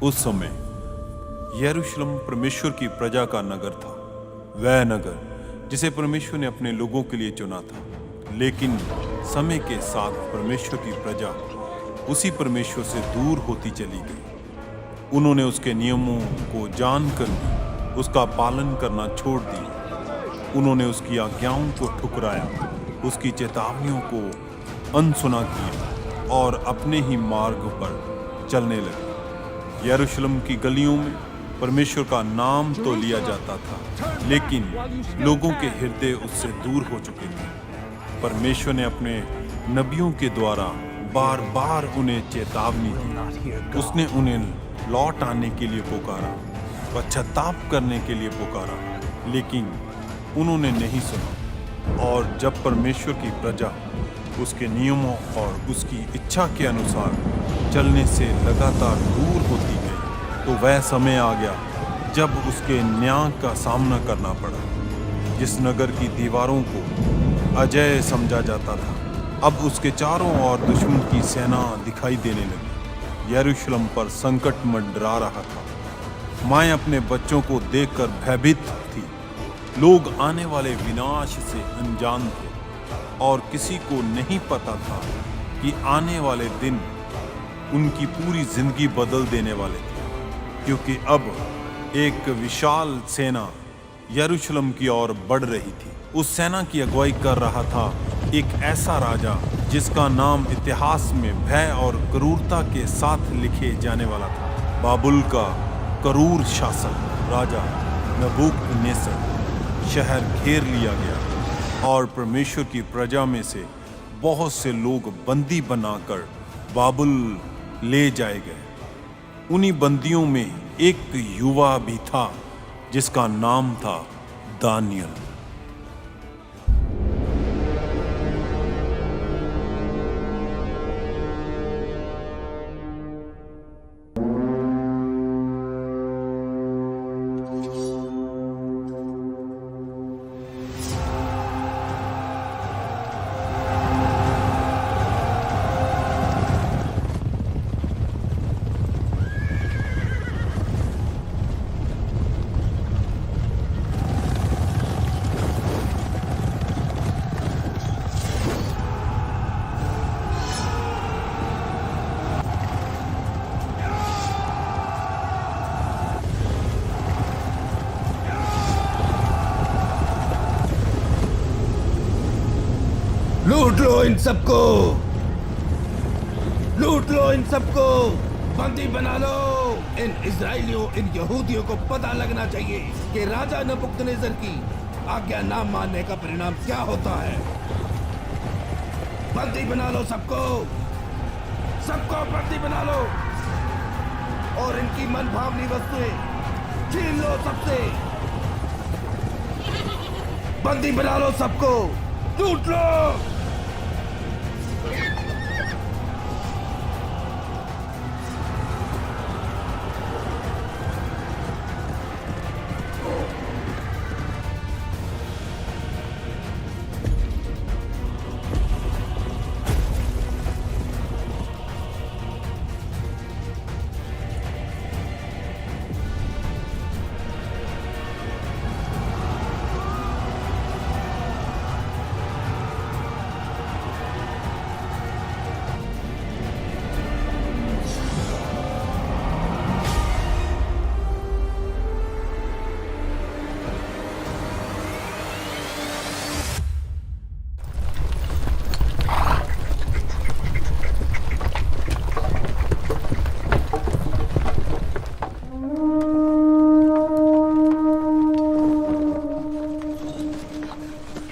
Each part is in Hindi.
उस समय यरूशलेम परमेश्वर की प्रजा का नगर था, वह नगर जिसे परमेश्वर ने अपने लोगों के लिए चुना था। लेकिन समय के साथ परमेश्वर की प्रजा उसी परमेश्वर से दूर होती चली गई। उन्होंने उसके नियमों को जानकर भी उसका पालन करना छोड़ दिया। उन्होंने उसकी आज्ञाओं को ठुकराया, उसकी चेतावनियों को अनसुना किया और अपने ही मार्ग पर चलने लगे। यरूशलेम की गलियों में परमेश्वर का नाम तो लिया जाता था, लेकिन लोगों के हृदय उससे दूर हो चुके थे। परमेश्वर ने अपने नबियों के द्वारा बार बार उन्हें चेतावनी दी। उसने उन्हें लौट आने के लिए पुकारा, पश्चाताप करने के लिए पुकारा, लेकिन उन्होंने नहीं सुना। और जब परमेश्वर की प्रजा उसके नियमों और उसकी इच्छा के अनुसार चलने से लगातार दूर होती गई, तो वह समय आ गया जब उसके न्याय का सामना करना पड़ा। जिस नगर की दीवारों को अजय समझा जाता था, अब उसके चारों ओर दुश्मन की सेना दिखाई देने लगी। यरूशलेम पर संकट मंडरा रहा था। माएं अपने बच्चों को देखकर भयभीत थी। लोग आने वाले विनाश से अनजान थे और किसी को नहीं पता था कि आने वाले दिन उनकी पूरी जिंदगी बदल देने वाले थे, क्योंकि अब एक विशाल सेना यरूशलेम की ओर बढ़ रही थी। उस सेना की अगुवाई कर रहा था एक ऐसा राजा जिसका नाम इतिहास में भय और क्रूरता के साथ लिखे जाने वाला था। बाबुल का क्रूर शासक राजा नबूकदनेस्सर शहर घेर लिया गया और परमेश्वर की प्रजा में से बहुत से लोग बंदी बनाकर बाबुल ले जाए गए। उन्हीं बंदियों में एक युवा भी था जिसका नाम था दानियल। लूट लो इन सबको, लूट लो इन सबको, बंदी बना लो। इन इजराइलियों, इन यहूदियों को पता लगना चाहिए कि राजा नबूकदनेस्सर की आज्ञा ना मानने का परिणाम क्या होता है। बंदी बना लो सबको, सबको बंदी बना लो और इनकी मनभावनी वस्तुएं छीन लो सबसे। बंदी बना लो सबको, लूट लो।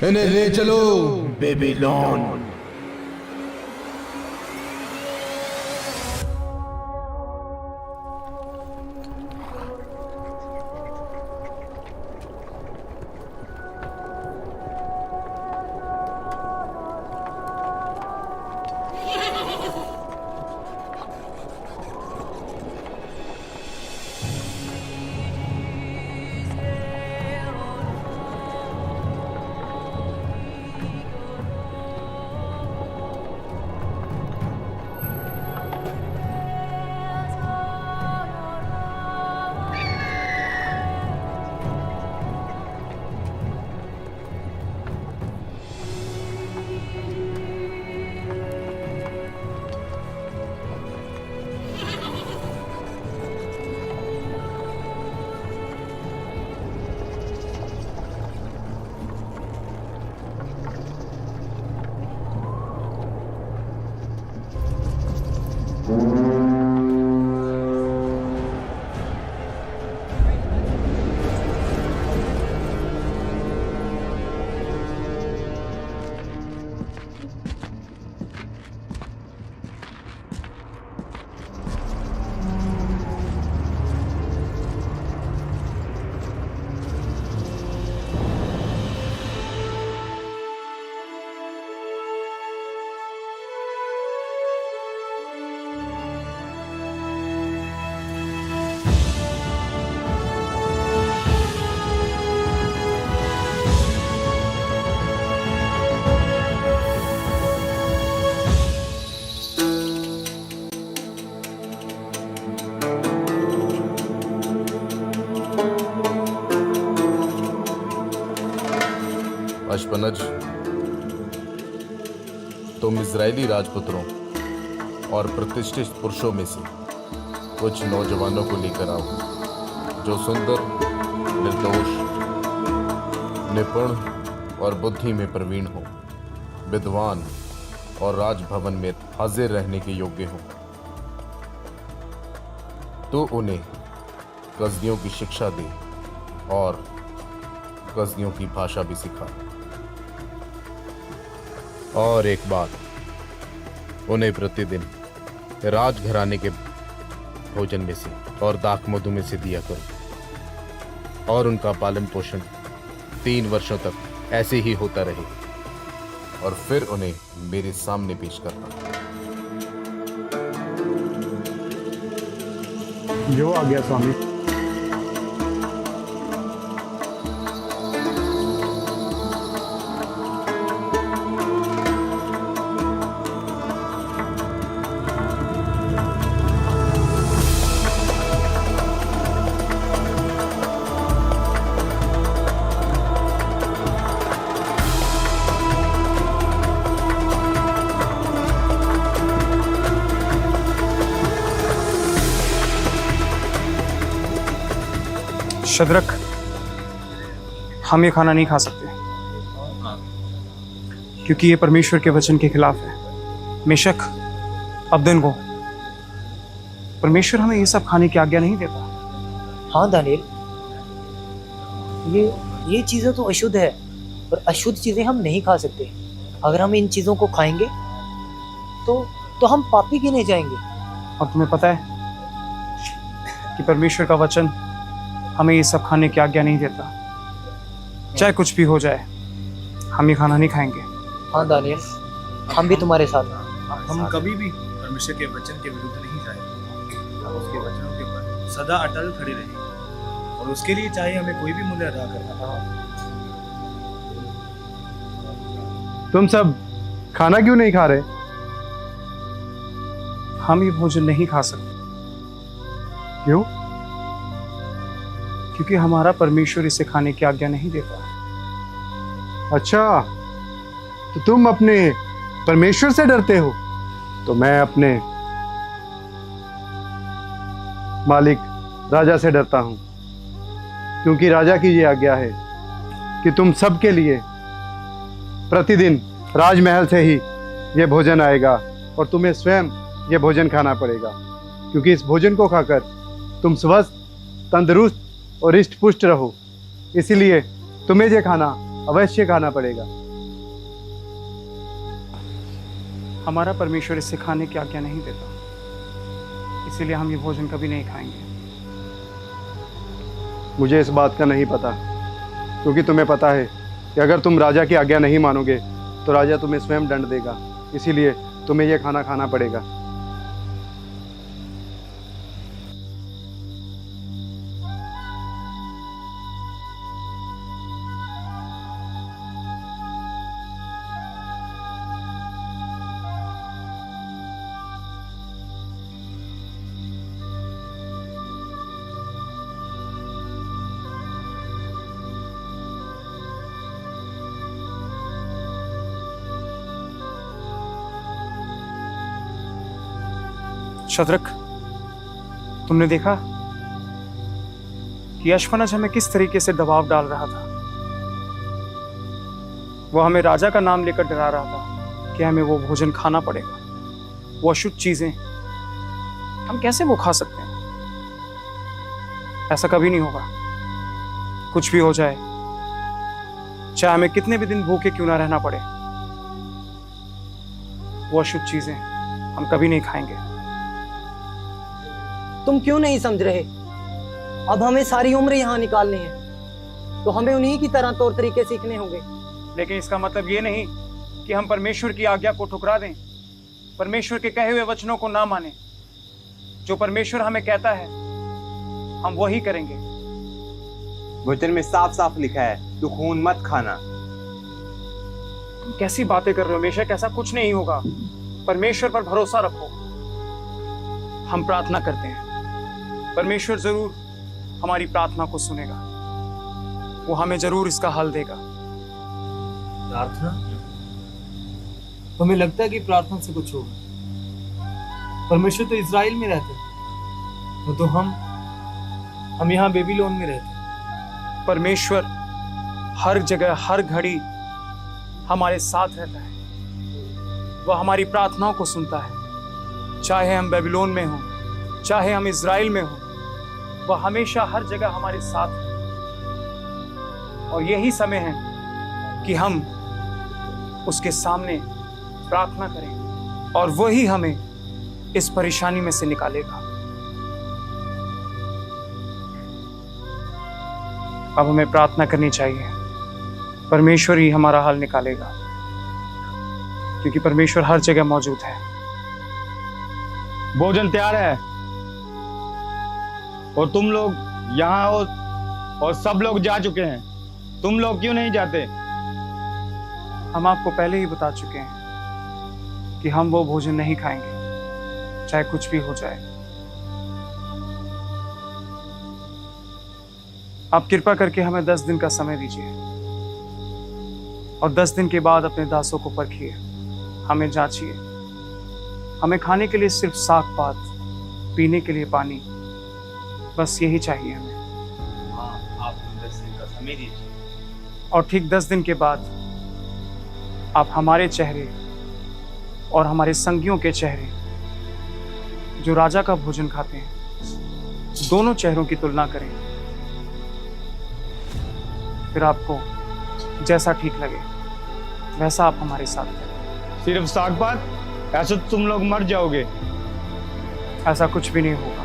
इन्हें ले चलो बेबीलोन। अशपनज, तुम इजरायली राजपुत्रों और प्रतिष्ठित पुरुषों में से कुछ नौजवानों को लेकर आओ जो सुंदर, निर्दोष, निपुण और बुद्धि में प्रवीण हो, विद्वान और राजभवन में हाजिर रहने के योग्य हो। तो उन्हें गजनियों की शिक्षा दे और गजनियों की भाषा भी सिखा। और एक बात, उन्हें प्रतिदिन राजघराने के भोजन में से और दाख मधु में से दिया करो और उनका पालन पोषण 3 वर्षों तक ऐसे ही होता रहे और फिर उन्हें मेरे सामने पेश करना। जो आ गया स्वामी। शद्रक, हम ये खाना नहीं खा सकते क्योंकि ये परमेश्वर के वचन के खिलाफ है। मेशक, अब्दन, परमेश्वर हमें ये सब खाने की आज्ञा नहीं देता। हाँ दानियल, ये चीज़ें तो अशुद्ध है, पर अशुद्ध चीज़ें हम नहीं खा सकते। अगर हम इन चीज़ों को खाएंगे तो हम पापी गिने जाएंगे। और तुम्हें पता है कि परमेश्वर का वचन हमें ये सब खाने की आज्ञा नहीं देता। चाहे कुछ भी हो जाए, हम ये खाना नहीं खाएंगे। हाँ दानियल, हम भी तुम्हारे साथ हैं। हम कभी भी परमेश्वर के वचन के विरुद्ध नहीं जाएंगे। हम उसके वचनों के ऊपर सदा अटल खड़े रहेंगे और उसके लिए चाहे हमें कोई भी मूल्य अदा करना। तुम सब खाना क्यों नहीं खा रहे? हम ये भोजन नहीं खा सकते। क्यों? क्योंकि हमारा परमेश्वर इसे खाने की आज्ञा नहीं देता। अच्छा, तो तुम अपने परमेश्वर से डरते हो? तो मैं अपने मालिक राजा से डरता हूं, क्योंकि राजा की ये आज्ञा है कि तुम सबके लिए प्रतिदिन राजमहल से ही ये भोजन आएगा और तुम्हें स्वयं ये भोजन खाना पड़ेगा, क्योंकि इस भोजन को खाकर तुम स्वस्थ, तंदुरुस्त और इष्ट पुष्ट रहो। इसीलिए तुम्हें ये खाना अवश्य खाना पड़ेगा। हमारा परमेश्वर इसे खाने की आज्ञा नहीं देता, इसीलिए हम ये भोजन कभी नहीं खाएंगे। मुझे इस बात का नहीं पता, क्योंकि तुम्हें पता है कि अगर तुम राजा की आज्ञा नहीं मानोगे तो राजा तुम्हें स्वयं दंड देगा। इसीलिए तुम्हें यह खाना खाना पड़ेगा। शद्रक, तुमने देखा कि अश्फनज हमें किस तरीके से दबाव डाल रहा था। वो हमें राजा का नाम लेकर डरा रहा था कि हमें वो भोजन खाना पड़ेगा। वो अशुद्ध चीजें हम कैसे वो खा सकते हैं? ऐसा कभी नहीं होगा। कुछ भी हो जाए, चाहे हमें कितने भी दिन भूखे क्यों ना रहना पड़े, वो अशुद्ध चीजें हम कभी नहीं खाएंगे। तुम क्यों नहीं समझ रहे? अब हमें सारी उम्र यहाँ निकालनी है, तो हमें उन्हीं की तरह तौर तरीके सीखने होंगे। लेकिन इसका मतलब ये नहीं कि हम परमेश्वर की आज्ञा को ठुकरा दें, परमेश्वर के कहे हुए वचनों को ना माने। जो परमेश्वर हमें कहता है हम वही करेंगे। वचन में साफ साफ लिखा है, तू खून मत खाना। तुम कैसी बातें कर रहे हो बेशक? ऐसा कुछ नहीं होगा। परमेश्वर पर भरोसा रखो। हम प्रार्थना करते हैं, परमेश्वर जरूर हमारी प्रार्थना को सुनेगा। वो हमें जरूर इसका हल देगा। प्रार्थना? हमें लगता है कि प्रार्थना से कुछ होगा। परमेश्वर तो इजराइल में रहते हैं, वो तो हम यहाँ बेबीलोन में रहते हैं। परमेश्वर हर जगह हर घड़ी हमारे साथ रहता है। वह हमारी प्रार्थनाओं को सुनता है, चाहे हम बेबीलोन में हों, चाहे हम इजराइल में हों। वह हमेशा हर जगह हमारे साथ है। और यही समय है कि हम उसके सामने प्रार्थना करें और वही हमें इस परेशानी में से निकालेगा। अब हमें प्रार्थना करनी चाहिए। परमेश्वर ही हमारा हल निकालेगा, क्योंकि परमेश्वर हर जगह मौजूद है। भोजन तैयार है और तुम लोग यहाँ हो और सब लोग जा चुके हैं। तुम लोग क्यों नहीं जाते? हम आपको पहले ही बता चुके हैं कि हम वो भोजन नहीं खाएंगे, चाहे कुछ भी हो जाए। आप कृपा करके हमें 10 दिन का समय दीजिए और 10 दिन के बाद अपने दासों को परखिए, हमें जांचिए। हमें खाने के लिए सिर्फ साग पात, पीने के लिए पानी, बस यही चाहिए हमें। हाँ, आप 10 दिन का समय दीजिए। और ठीक 10 दिन के बाद आप हमारे चेहरे और हमारे संगियों के चेहरे, जो राजा का भोजन खाते हैं, दोनों चेहरों की तुलना करें। फिर आपको जैसा ठीक लगे वैसा आप हमारे साथ करें। सिर्फ साग पात? ऐसे तो तुम लोग मर जाओगे। ऐसा कुछ भी नहीं होगा,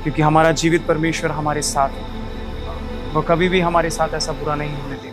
क्योंकि हमारा जीवित परमेश्वर हमारे साथ है। वो कभी भी हमारे साथ ऐसा बुरा नहीं होने देगा।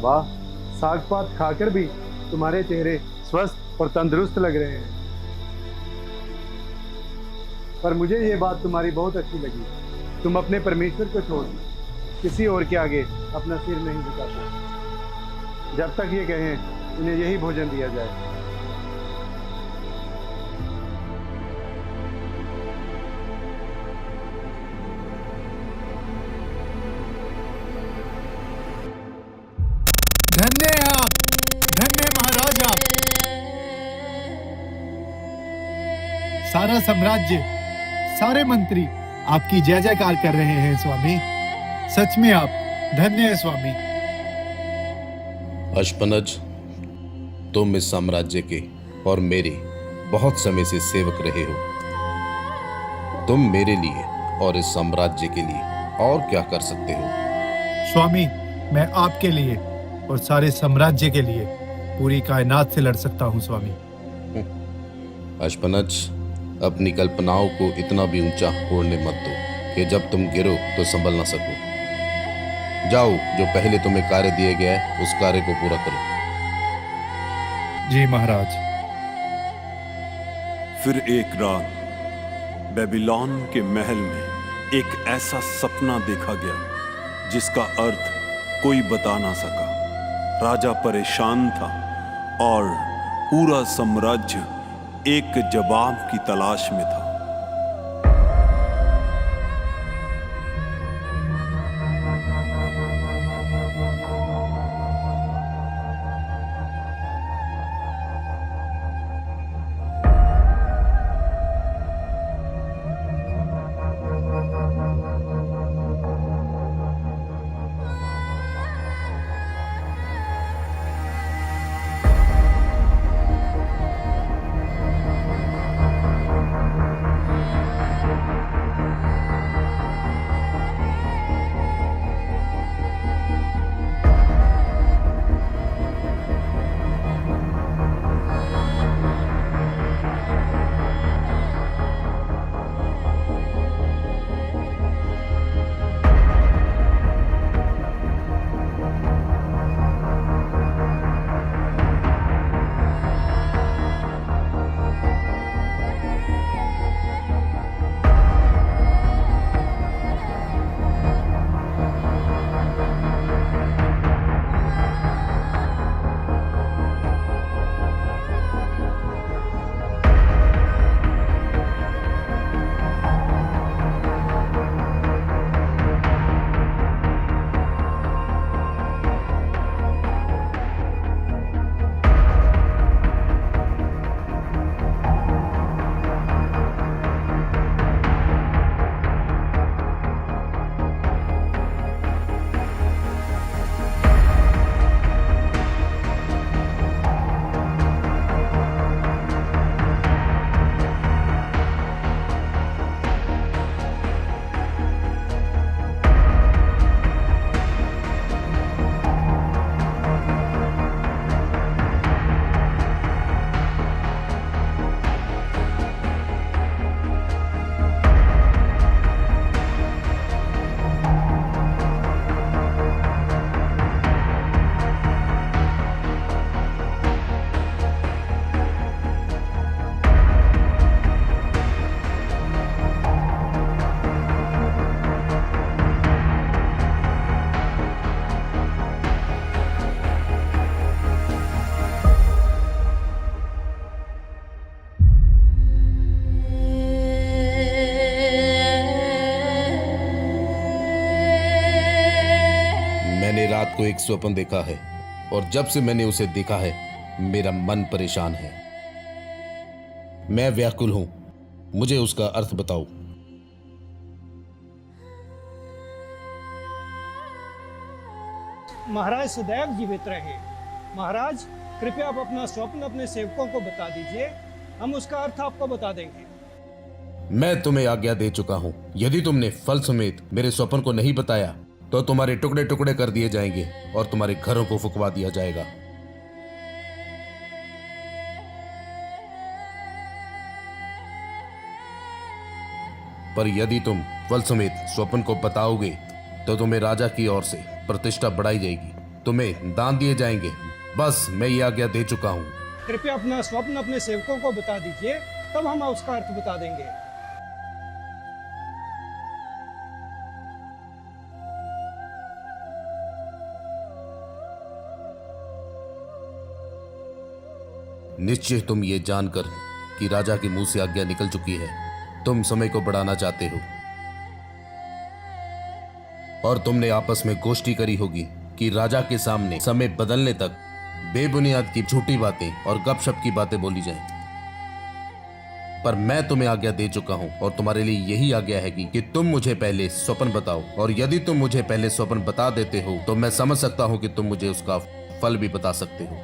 वाह, साग पात खाकर भी तुम्हारे चेहरे स्वस्थ और तंदुरुस्त लग रहे हैं। पर मुझे ये बात तुम्हारी बहुत अच्छी लगी। तुम अपने परमेश्वर को छोड़ किसी और के आगे अपना सिर नहीं झुकाते जब तक ये कहें इन्हें यही भोजन दिया जाए। धन्य हैं आप, धन्य महाराज आप। सारा साम्राज्य, सारे मंत्री आपकी जय जयकार कर रहे हैं स्वामी। सच में आप धन्य हैं स्वामी। अशपनज, तुम इस साम्राज्य के और मेरे बहुत समय से सेवक रहे हो। तुम मेरे लिए और इस साम्राज्य के लिए और क्या कर सकते हो? स्वामी, मैं आपके लिए और सारे साम्राज्य के लिए पूरी कायनात से लड़ सकता हूँ स्वामी। अशपनज, अपनी कल्पनाओं को इतना भी ऊंचा उड़ने मत दो कि जब तुम गिरो तो संभल ना सको। जाओ, जो पहले तुम्हें कार्य दिया गया है उस कार्य को पूरा करो। जी महाराज। फिर एक रात बेबीलोन के महल में एक ऐसा सपना देखा गया जिसका अर्थ कोई बता ना सका। राजा परेशान था और पूरा साम्राज्य एक जवाब की तलाश में था। मैंने रात को एक स्वप्न देखा है और जब से मैंने उसे देखा है मेरा मन परेशान है। मैं व्याकुल हूं, मुझे उसका अर्थ बताओ। महाराज सदैव जीवित रहे। महाराज, कृपया आप अपना स्वप्न अपने सेवकों को बता दीजिए, हम उसका अर्थ आपको बता देंगे। मैं तुम्हें आज्ञा दे चुका हूं। यदि तुमने फल समेत मेरे स्वप्न को नहीं बताया तो तुम्हारे टुकड़े टुकड़े कर दिए जाएंगे और तुम्हारे घरों को फुकवा दिया जाएगा। पर यदि तुम फल समेत स्वप्न को बताओगे तो तुम्हें राजा की ओर से प्रतिष्ठा बढ़ाई जाएगी, तुम्हें दान दिए जाएंगे। बस मैं ये आज्ञा दे चुका हूं। कृपया अपना स्वप्न अपने सेवकों को बता दीजिए, तब हम उसका अर्थ बता देंगे। निश्चय तुम ये जानकर कि राजा के मुंह से आज्ञा निकल चुकी है, तुम समय को बढ़ाना चाहते हो और तुमने आपस में गोष्ठी करी होगी कि राजा के सामने समय बदलने तक बेबुनियाद की झूठी बातें और गपशप की बातें बोली जाएं। पर मैं तुम्हें आज्ञा दे चुका हूं और तुम्हारे लिए यही आज्ञा है कि तुम मुझे पहले स्वप्न बताओ, और यदि तुम मुझे पहले स्वप्न बता देते हो तो मैं समझ सकता हूं कि तुम मुझे उसका फल भी बता सकते हो।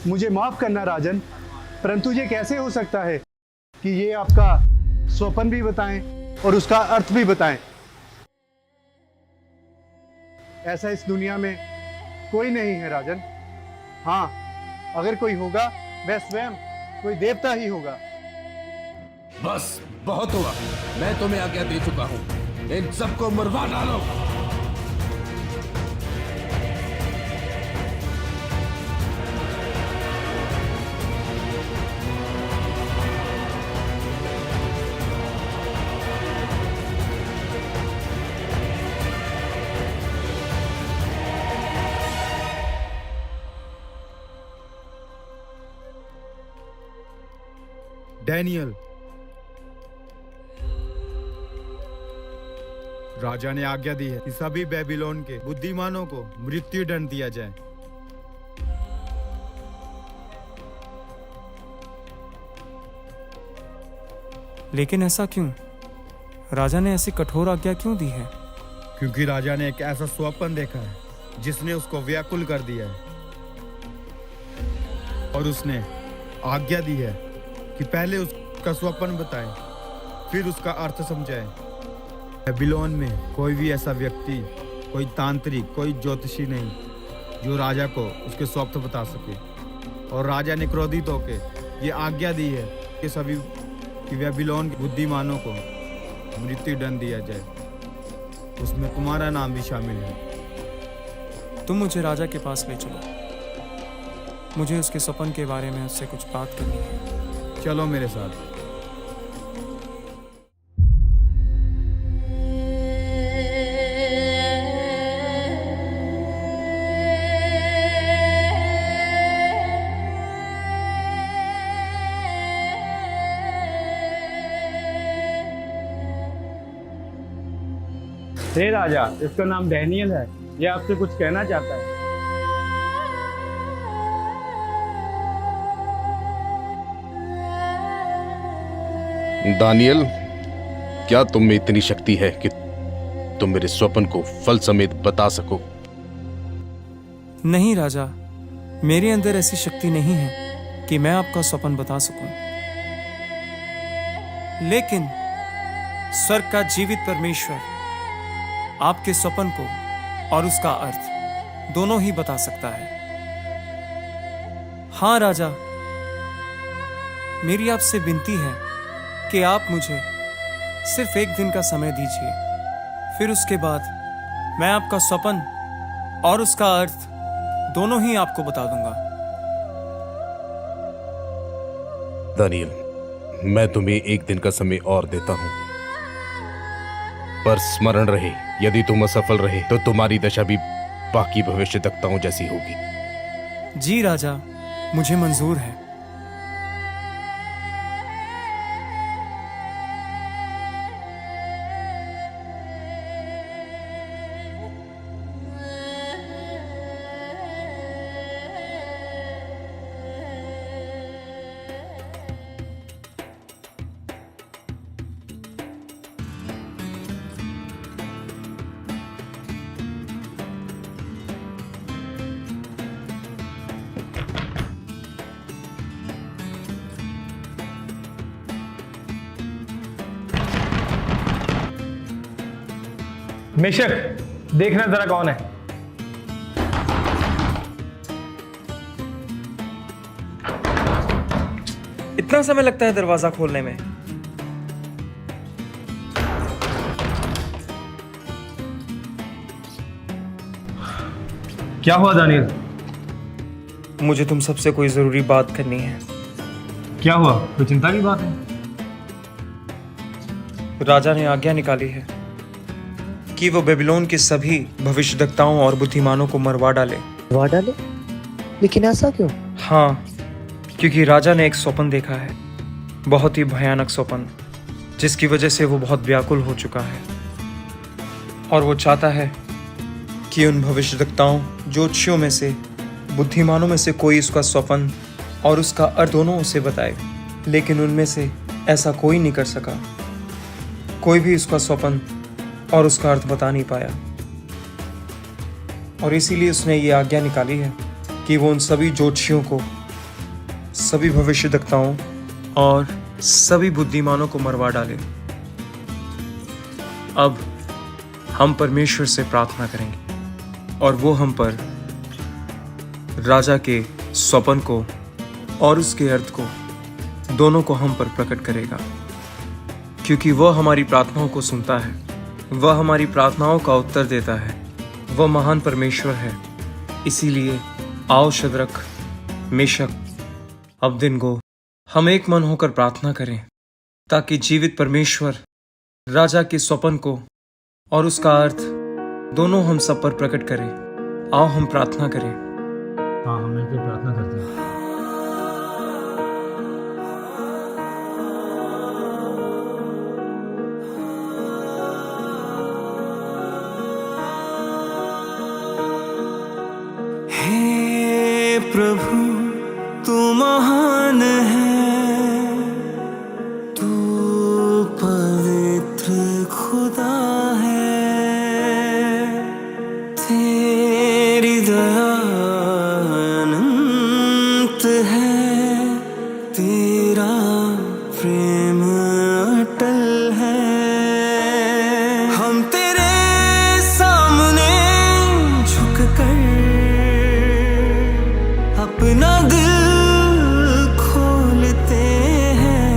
मुझे माफ करना राजन, परंतु ये कैसे हो सकता है कि ये आपका स्वप्न भी बताएं और उसका अर्थ भी बताएं। ऐसा इस दुनिया में कोई नहीं है राजन। हाँ, अगर कोई होगा वह स्वयं कोई देवता ही होगा। बस बहुत हुआ, मैं तुम्हें आज्ञा दे चुका हूं, इन सबको मरवा डालो। डैनियल, राजा ने आज्ञा दी है कि सभी बेबीलोन के बुद्धिमानों को मृत्यु दंड दिया जाए। लेकिन ऐसा क्यों? राजा ने ऐसी कठोर आज्ञा क्यों दी है? क्योंकि राजा ने एक ऐसा स्वप्न देखा है जिसने उसको व्याकुल कर दिया है, और उसने आज्ञा दी है कि पहले उसका स्वप्न बताए, फिर उसका अर्थ समझाए। बेबीलोन में कोई भी ऐसा व्यक्ति, कोई तांत्रिक, कोई ज्योतिषी नहीं जो राजा को उसके स्वप्न बता सके। और राजा ने क्रोधित होकर ये आज्ञा दी है कि सभी बेबीलोन के बुद्धिमानों को मृत्यु दंड दिया जाए। उसमें तुम्हारा नाम भी शामिल है। तुम मुझे राजा के पास ले चलो, मुझे उसके स्वप्न के बारे में उससे कुछ बात करनी है। चलो मेरे साथ। हे राजा, इसका नाम डैनियल है, ये आपसे कुछ कहना चाहता है। दानियल, क्या तुम में इतनी शक्ति है कि तुम मेरे स्वप्न को फल समेत बता सको? नहीं राजा, मेरे अंदर ऐसी शक्ति नहीं है कि मैं आपका स्वप्न बता सकूं। लेकिन स्वर्ग का जीवित परमेश्वर आपके स्वप्न को और उसका अर्थ दोनों ही बता सकता है। हाँ राजा, मेरी आपसे विनती है कि आप मुझे सिर्फ एक दिन का समय दीजिए, फिर उसके बाद मैं आपका स्वप्न और उसका अर्थ दोनों ही आपको बता दूंगा। दानियल, मैं तुम्हें एक दिन का समय और देता हूं, पर स्मरण रहे, यदि तुम असफल रहे तो तुम्हारी दशा भी बाकी भविष्यवक्ताओं जैसी होगी। जी राजा, मुझे मंजूर है। मेशक, देखना जरा कौन है। इतना समय लगता है दरवाजा खोलने में? क्या हुआ दानियल? मुझे तुम सबसे कोई जरूरी बात करनी है। क्या हुआ? कोई चिंता की बात है? राजा ने आज्ञा निकाली है कि वो बेबीलोन के सभी भविष्यद्वक्ताओं और बुद्धिमानों को मरवा डाले। मरवा डाले? लेकिन ऐसा क्यों? हाँ, क्योंकि राजा ने एक स्वप्न देखा है, बहुत ही भयानक स्वप्न, जिसकी वजह से वो बहुत व्याकुल हो चुका है। और वो चाहता है कि उन भविष्यद्वक्ताओं, ज्योतिषियों में से, बुद्धिमानों में से कोई उसका स्वप्न और उसका अर्थ दोनों उसे बताए। लेकिन उनमें से ऐसा कोई नहीं कर सका। कोई भी उसका स्वप्न और उसका अर्थ बता नहीं पाया, और इसीलिए उसने ये आज्ञा निकाली है कि वो उन सभी ज्योतिषियों को, सभी भविष्यद्वक्ताओं और सभी बुद्धिमानों को मरवा डाले। अब हम परमेश्वर से प्रार्थना करेंगे और वो हम पर राजा के स्वप्न को और उसके अर्थ को, दोनों को हम पर प्रकट करेगा, क्योंकि वह हमारी प्रार्थनाओं को सुनता है, वह हमारी प्रार्थनाओं का उत्तर देता है, वह महान परमेश्वर है। इसीलिए आओ शद्रक, मेशक, अबेदनगो, हम एक मन होकर प्रार्थना करें, ताकि जीवित परमेश्वर राजा के स्वप्न को और उसका अर्थ दोनों हम सब पर प्रकट करें। आओ हम प्रार्थना करें। हाँ, हम मिलकर प्रार्थना करते हैं। हे प्रभु, तू महान है, तू पवित्र खुदा है, तेरी दया अनंत है, तेरा प्रेम अटल है। हम तेरे सामने झुक कर अपना दिल खोलते हैं,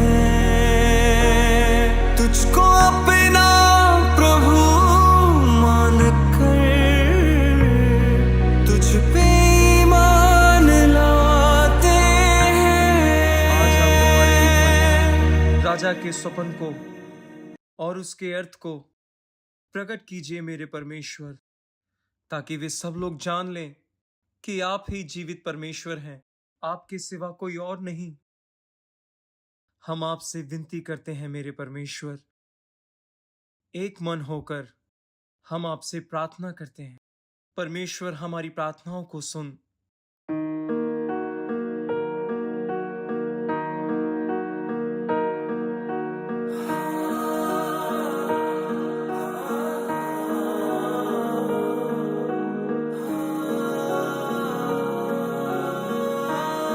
तुझको अपना प्रभु मान कर तुझ पे ईमान लाते हैं। राजा के स्वप्न को और उसके अर्थ को प्रकट कीजिए मेरे परमेश्वर, ताकि वे सब लोग जान लें कि आप ही जीवित परमेश्वर हैं, आपके सिवा कोई और नहीं। हम आपसे विनती करते हैं मेरे परमेश्वर, एक मन होकर हम आपसे प्रार्थना करते हैं। परमेश्वर हमारी प्रार्थनाओं को सुन।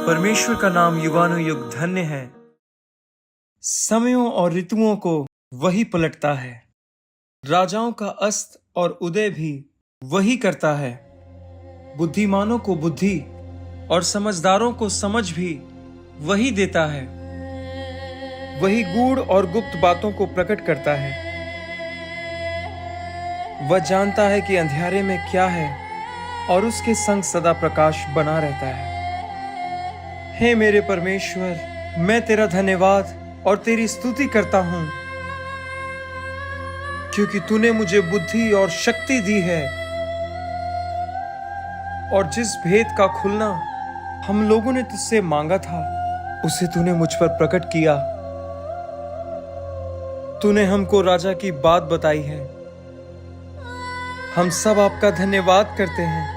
परमेश्वर का नाम युगानुयुग धन्य है। समयों और ऋतुओं को वही पलटता है, राजाओं का अस्त और उदय भी वही करता है। बुद्धिमानों को बुद्धि और समझदारों को समझ भी वही देता है। वही गूढ़ और गुप्त बातों को प्रकट करता है। वह जानता है कि अंधियारे में क्या है और उसके संग सदा प्रकाश बना रहता है। हे मेरे परमेश्वर, मैं तेरा धन्यवाद और तेरी स्तुति करता हूं, क्योंकि तूने मुझे बुद्धि और शक्ति दी है, और जिस भेद का खुलना हम लोगों ने तुझसे मांगा था, उसे तूने मुझ पर प्रकट किया। तूने हमको राजा की बात बताई है। हम सब आपका धन्यवाद करते हैं।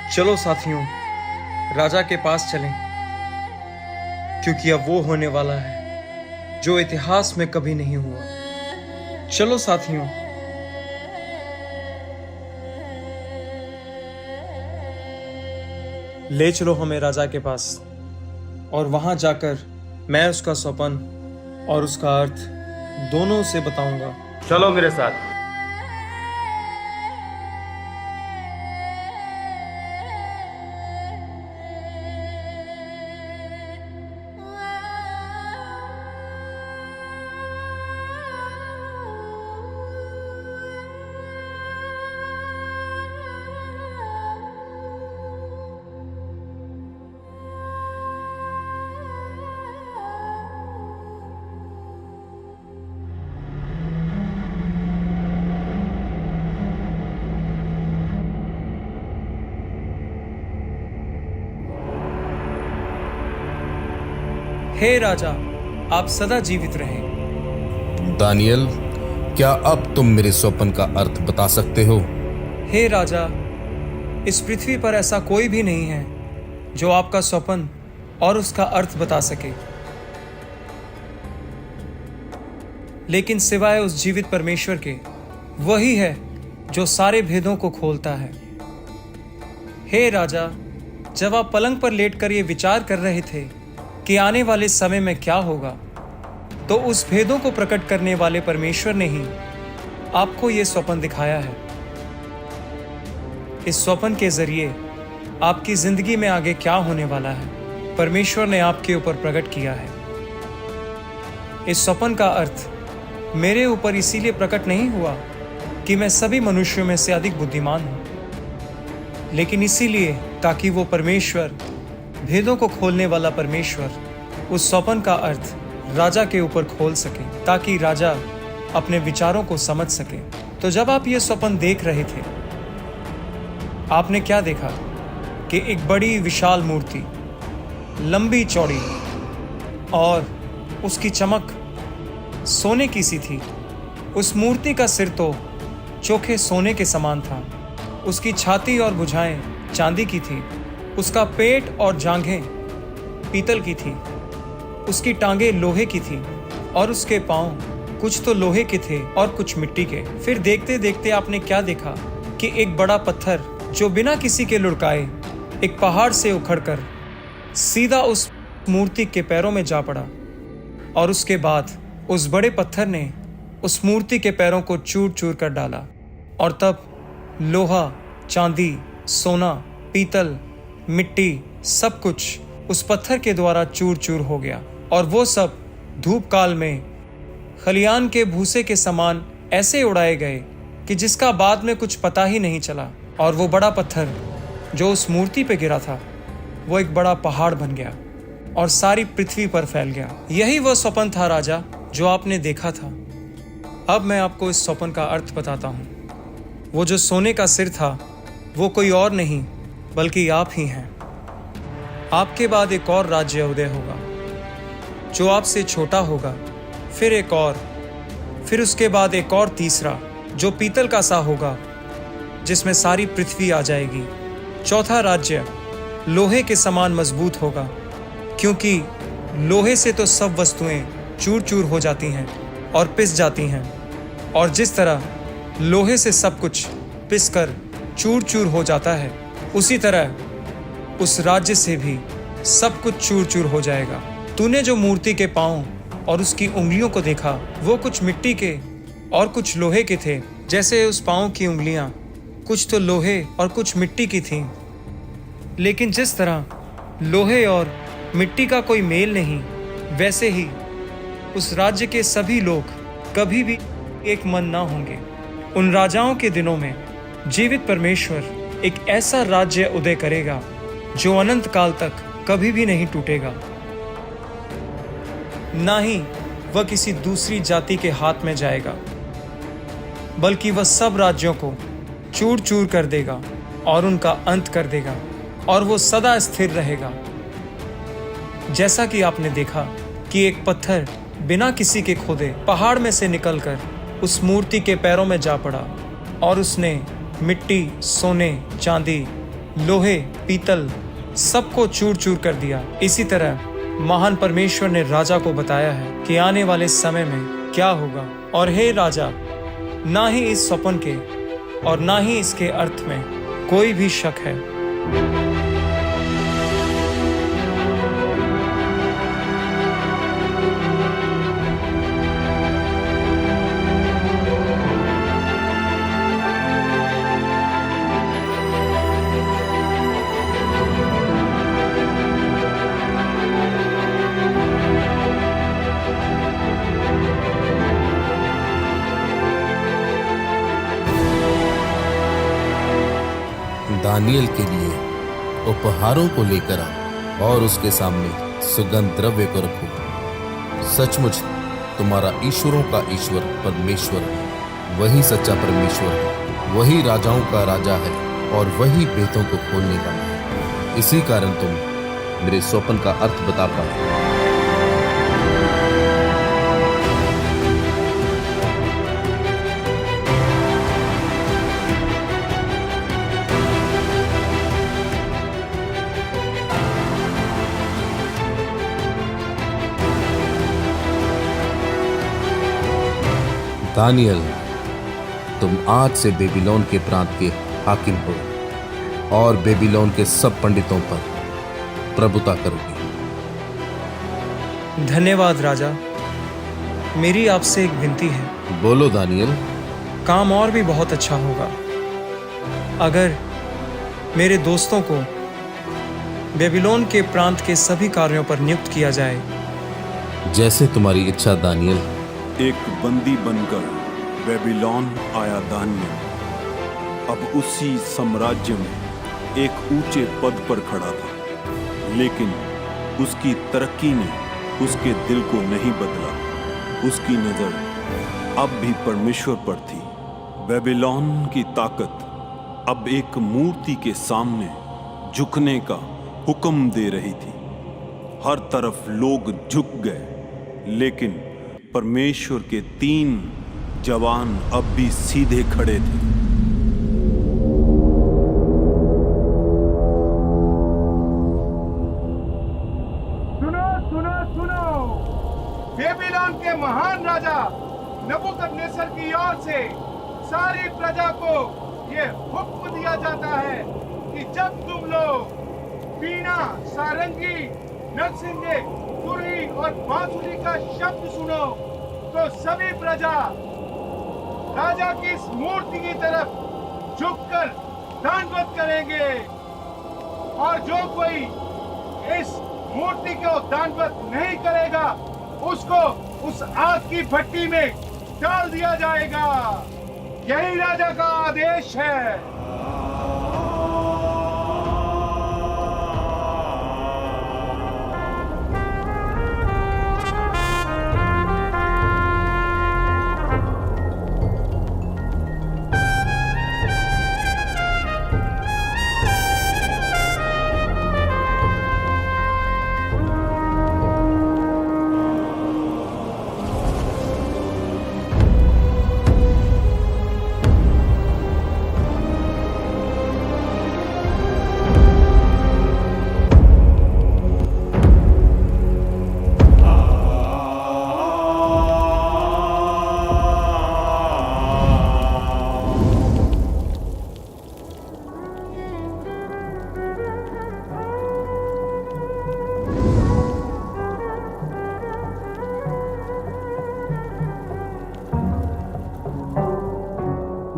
चलो साथियों, राजा के पास चलें, क्योंकि अब वो होने वाला है जो इतिहास में कभी नहीं हुआ। चलो साथियों। ले चलो हमें राजा के पास, और वहां जाकर मैं उसका स्वप्न और उसका अर्थ दोनों से बताऊंगा। चलो मेरे साथ। हे राजा, आप सदा जीवित रहें। दानियल, क्या अब तुम मेरे स्वप्न का अर्थ बता सकते हो? हे राजा, इस पृथ्वी पर ऐसा कोई भी नहीं है जो आपका स्वप्न और उसका अर्थ बता सके, लेकिन सिवाय उस जीवित परमेश्वर के वही है जो सारे भेदों को खोलता है। हे राजा, जब आप पलंग पर लेटकर ये विचार कर रहे थे कि आने वाले समय में क्या होगा, तो उस भेदों को प्रकट करने वाले परमेश्वर ने ही आपको ये स्वप्न दिखाया है। इस स्वप्न के जरिए आपकी जिंदगी में आगे क्या होने वाला है, परमेश्वर ने आपके ऊपर प्रकट किया है। इस स्वप्न का अर्थ मेरे ऊपर इसीलिए प्रकट नहीं हुआ कि मैं सभी मनुष्यों में से अधिक बुद्धिमान हूं, लेकिन इसीलिए ताकि वो परमेश्वर, भेदों को खोलने वाला परमेश्वर, उस स्वप्न का अर्थ राजा के ऊपर खोल सके, ताकि राजा अपने विचारों को समझ सके। तो जब आप ये स्वप्न देख रहे थे, आपने क्या देखा कि एक बड़ी विशाल मूर्ति, लंबी चौड़ी, और उसकी चमक सोने की सी थी। उस मूर्ति का सिर तो चोखे सोने के समान था, उसकी छाती और भुजाएं चांदी की थी, उसका पेट और जांघें पीतल की थी, उसकी टांगें लोहे की थी और उसके पांव कुछ तो लोहे के थे और कुछ मिट्टी के। फिर देखते देखते आपने क्या देखा कि एक बड़ा पत्थर जो बिना किसी के लुढ़काए एक पहाड़ से उखड़कर सीधा उस मूर्ति के पैरों में जा पड़ा, और उसके बाद उस बड़े पत्थर ने उस मूर्ति के पैरों को चूर चूर कर डाला। और तब लोहा, चांदी, सोना, पीतल, मिट्टी, सब कुछ उस पत्थर के द्वारा चूर चूर हो गया, और वो सब धूप काल में खलियान के भूसे के समान ऐसे उड़ाए गए कि जिसका बाद में कुछ पता ही नहीं चला। और वो बड़ा पत्थर जो उस मूर्ति पे गिरा था, वो एक बड़ा पहाड़ बन गया और सारी पृथ्वी पर फैल गया। यही वो स्वप्न था राजा जो आपने देखा था। अब मैं आपको इस स्वप्न का अर्थ बताता हूँ। वो जो सोने का सिर था, वो कोई और नहीं बल्कि आप ही हैं। आपके बाद एक और राज्य उदय होगा जो आपसे छोटा होगा, फिर एक और, फिर उसके बाद एक और तीसरा जो पीतल का सा होगा, जिसमें सारी पृथ्वी आ जाएगी। चौथा राज्य लोहे के समान मजबूत होगा, क्योंकि लोहे से तो सब वस्तुएं चूर चूर हो जाती हैं और पिस जाती हैं, और जिस तरह लोहे से सब कुछ पिसकर चूर चूर हो जाता है, उसी तरह उस राज्य से भी सब कुछ चूर चूर हो जाएगा। तूने जो मूर्ति के पांव और उसकी उंगलियों को देखा, वो कुछ मिट्टी के और कुछ लोहे के थे। जैसे उस पांव की उंगलियां कुछ तो लोहे और कुछ मिट्टी की थीं, लेकिन जिस तरह लोहे और मिट्टी का कोई मेल नहीं, वैसे ही उस राज्य के सभी लोग कभी भी एक मन ना होंगे। उन राजाओं के दिनों में जीवित परमेश्वर एक ऐसा राज्य उदय करेगा जो अनंत काल तक कभी भी नहीं टूटेगा, ना ही वह किसी दूसरी जाति के हाथ में जाएगा, बल्कि वह सब राज्यों को चूर चूर कर देगा और उनका अंत कर देगा, और वो सदा स्थिर रहेगा। जैसा कि आपने देखा कि एक पत्थर बिना किसी के खोदे पहाड़ में से निकलकर उस मूर्ति के पैरों में जा पड़ा, और उसने मिट्टी, सोने, चांदी, लोहे, पीतल सबको चूर चूर कर दिया। इसी तरह महान परमेश्वर ने राजा को बताया है कि आने वाले समय में क्या होगा। और हे राजा, ना ही इस स्वप्न के और ना ही इसके अर्थ में कोई भी शक है। दानियल के लिए उपहारों को लेकर आओ और उसके सामने सुगंध द्रव्य को रखो। सचमुच तुम्हारा ईश्वरों का ईश्वर परमेश्वर है, वही सच्चा परमेश्वर है, वही राजाओं का राजा है और वही भेदों को खोलने वाला है। इसी कारण तुम मेरे स्वप्न का अर्थ बता पाए। दानियल, तुम आज से बेबीलोन के प्रांत के हाकिम हो और बेबीलोन के सब पंडितों पर प्रभुता करोगे। धन्यवाद राजा। मेरी आपसे एक विनती है। बोलो दानियल। काम और भी बहुत अच्छा होगा अगर मेरे दोस्तों को बेबीलोन के प्रांत के सभी कार्यों पर नियुक्त किया जाए। जैसे तुम्हारी इच्छा दानियल। एक बंदी बनकर बेबीलोन आया दानियल अब उसी साम्राज्य में एक ऊंचे पद पर खड़ा था, लेकिन उसकी तरक्की ने उसके दिल को नहीं बदला। उसकी नजर अब भी परमेश्वर पर थी। बेबीलोन की ताकत अब एक मूर्ति के सामने झुकने का हुक्म दे रही थी। हर तरफ लोग झुक गए, लेकिन परमेश्वर के 3 जवान अब भी सीधे खड़े थे। बेबीलोन के महान राजा नबूकदनेस्सर की ओर से सारी प्रजा को ये हुक्म दिया जाता है कि जब तुम लोग वीणा, सारंगी, नरसिंगे, तुरही और बांसुरी का शब्द सुनो तो सभी प्रजा राजा की इस मूर्ति की तरफ झुककर दंडवत करेंगे, और जो कोई इस मूर्ति को दंडवत नहीं करेगा उसको उस आग की भट्टी में डाल दिया जाएगा। यही राजा का आदेश है।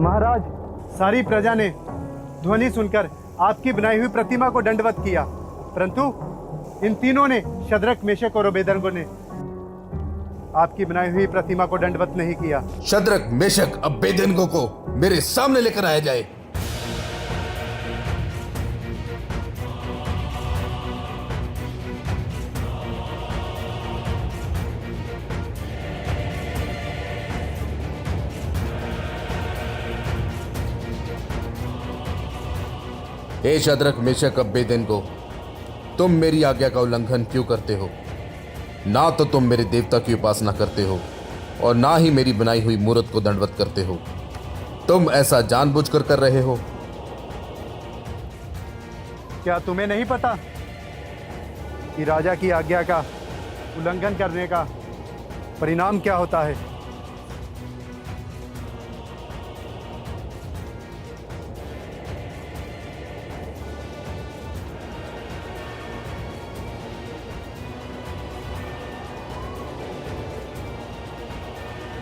महाराज, सारी प्रजा ने ध्वनि सुनकर आपकी बनाई हुई प्रतिमा को दंडवत किया, परंतु इन तीनों ने, शद्रक, मेशक और अबेदनगो ने, आपकी बनाई हुई प्रतिमा को दंडवत नहीं किया। शद्रक, मेशक, अबेदनगो को मेरे सामने लेकर आया जाए। हे शद्रक, मेशक, अबेदनगो, तुम मेरी आज्ञा का उल्लंघन क्यों करते हो? ना तो तुम मेरे देवता की उपासना करते हो और ना ही मेरी बनाई हुई मूर्त को दंडवत करते हो। तुम ऐसा जानबूझकर कर रहे हो। क्या तुम्हें नहीं पता कि राजा की आज्ञा का उल्लंघन करने का परिणाम क्या होता है?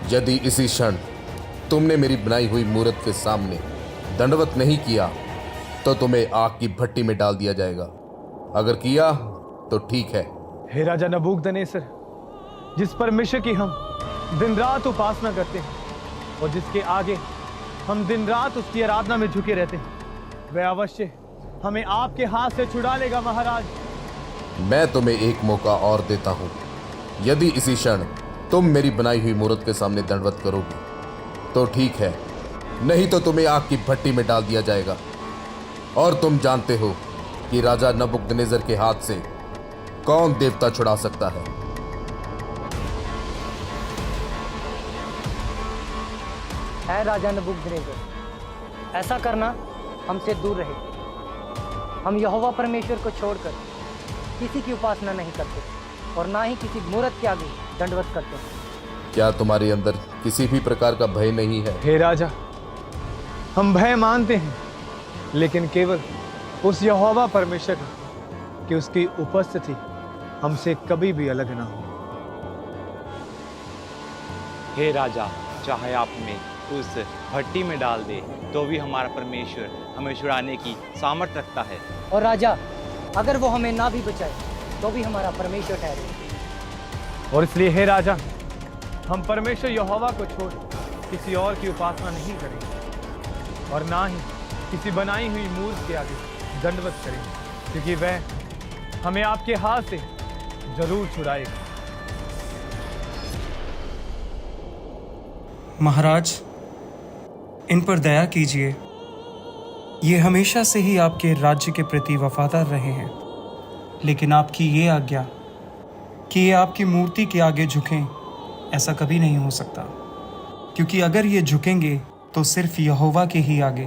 यदि इसी क्षण तुमने मेरी बनाई हुई मूर्त के सामने दंडवत नहीं किया तो तुम्हें आग की भट्टी में डाल दिया जाएगा। अगर किया तो ठीक है। हे राजा नबूकदनेस्सर, जिस परमेश्वर की हम दिन रात उपासना करते हैं और जिसके आगे हम दिन रात उसकी आराधना में झुके रहते हैं, वह अवश्य हमें आपके हाथ से छुड़ा लेगा। महाराज, मैं तुम्हें एक मौका और देता हूं। यदि इसी क्षण तुम मेरी बनाई हुई मूर्त के सामने दंडवत करोगे तो ठीक है, नहीं तो तुम्हें आग की भट्टी में डाल दिया जाएगा। और तुम जानते हो कि राजा नबूकदनेस्सर के हाथ से कौन देवता छुड़ा सकता है। है राजा नबूकदनेस्सर, ऐसा करना हमसे दूर रहे। हम यहोवा परमेश्वर को छोड़कर किसी की उपासना नहीं करते और ना ही किसी मूर्त के आगे दंडवत करते हैं। क्या तुम्हारे अंदर किसी भी प्रकार का भय नहीं है? हे राजा, हम भय मानते हैं, लेकिन केवल उस यहोवा परमेश्वर का कि उसकी उपस्थिति हमसे कभी भी अलग ना हो। हे राजा, चाहे आप हमें उस भट्टी में डाल दे तो भी हमारा परमेश्वर हमें छुड़ाने की सामर्थ्य रखता है। और राजा, अगर वो हमें ना भी बचाए तो भी हमारा परमेश्वर ठहरे। और इसलिए हे राजा, हम परमेश्वर यहोवा को छोड़ किसी और की उपासना नहीं करेंगे और ना ही किसी बनाई हुई मूर्ति के आगे दंडवत करेंगे, क्योंकि वह हमें आपके हाथ से जरूर छुड़ाएगा। महाराज, इन पर दया कीजिए। ये हमेशा से ही आपके राज्य के प्रति वफादार रहे हैं, लेकिन आपकी ये आज्ञा कि ये आपकी मूर्ति के आगे झुकें, ऐसा कभी नहीं हो सकता, क्योंकि अगर ये झुकेंगे तो सिर्फ यहोवा के ही आगे।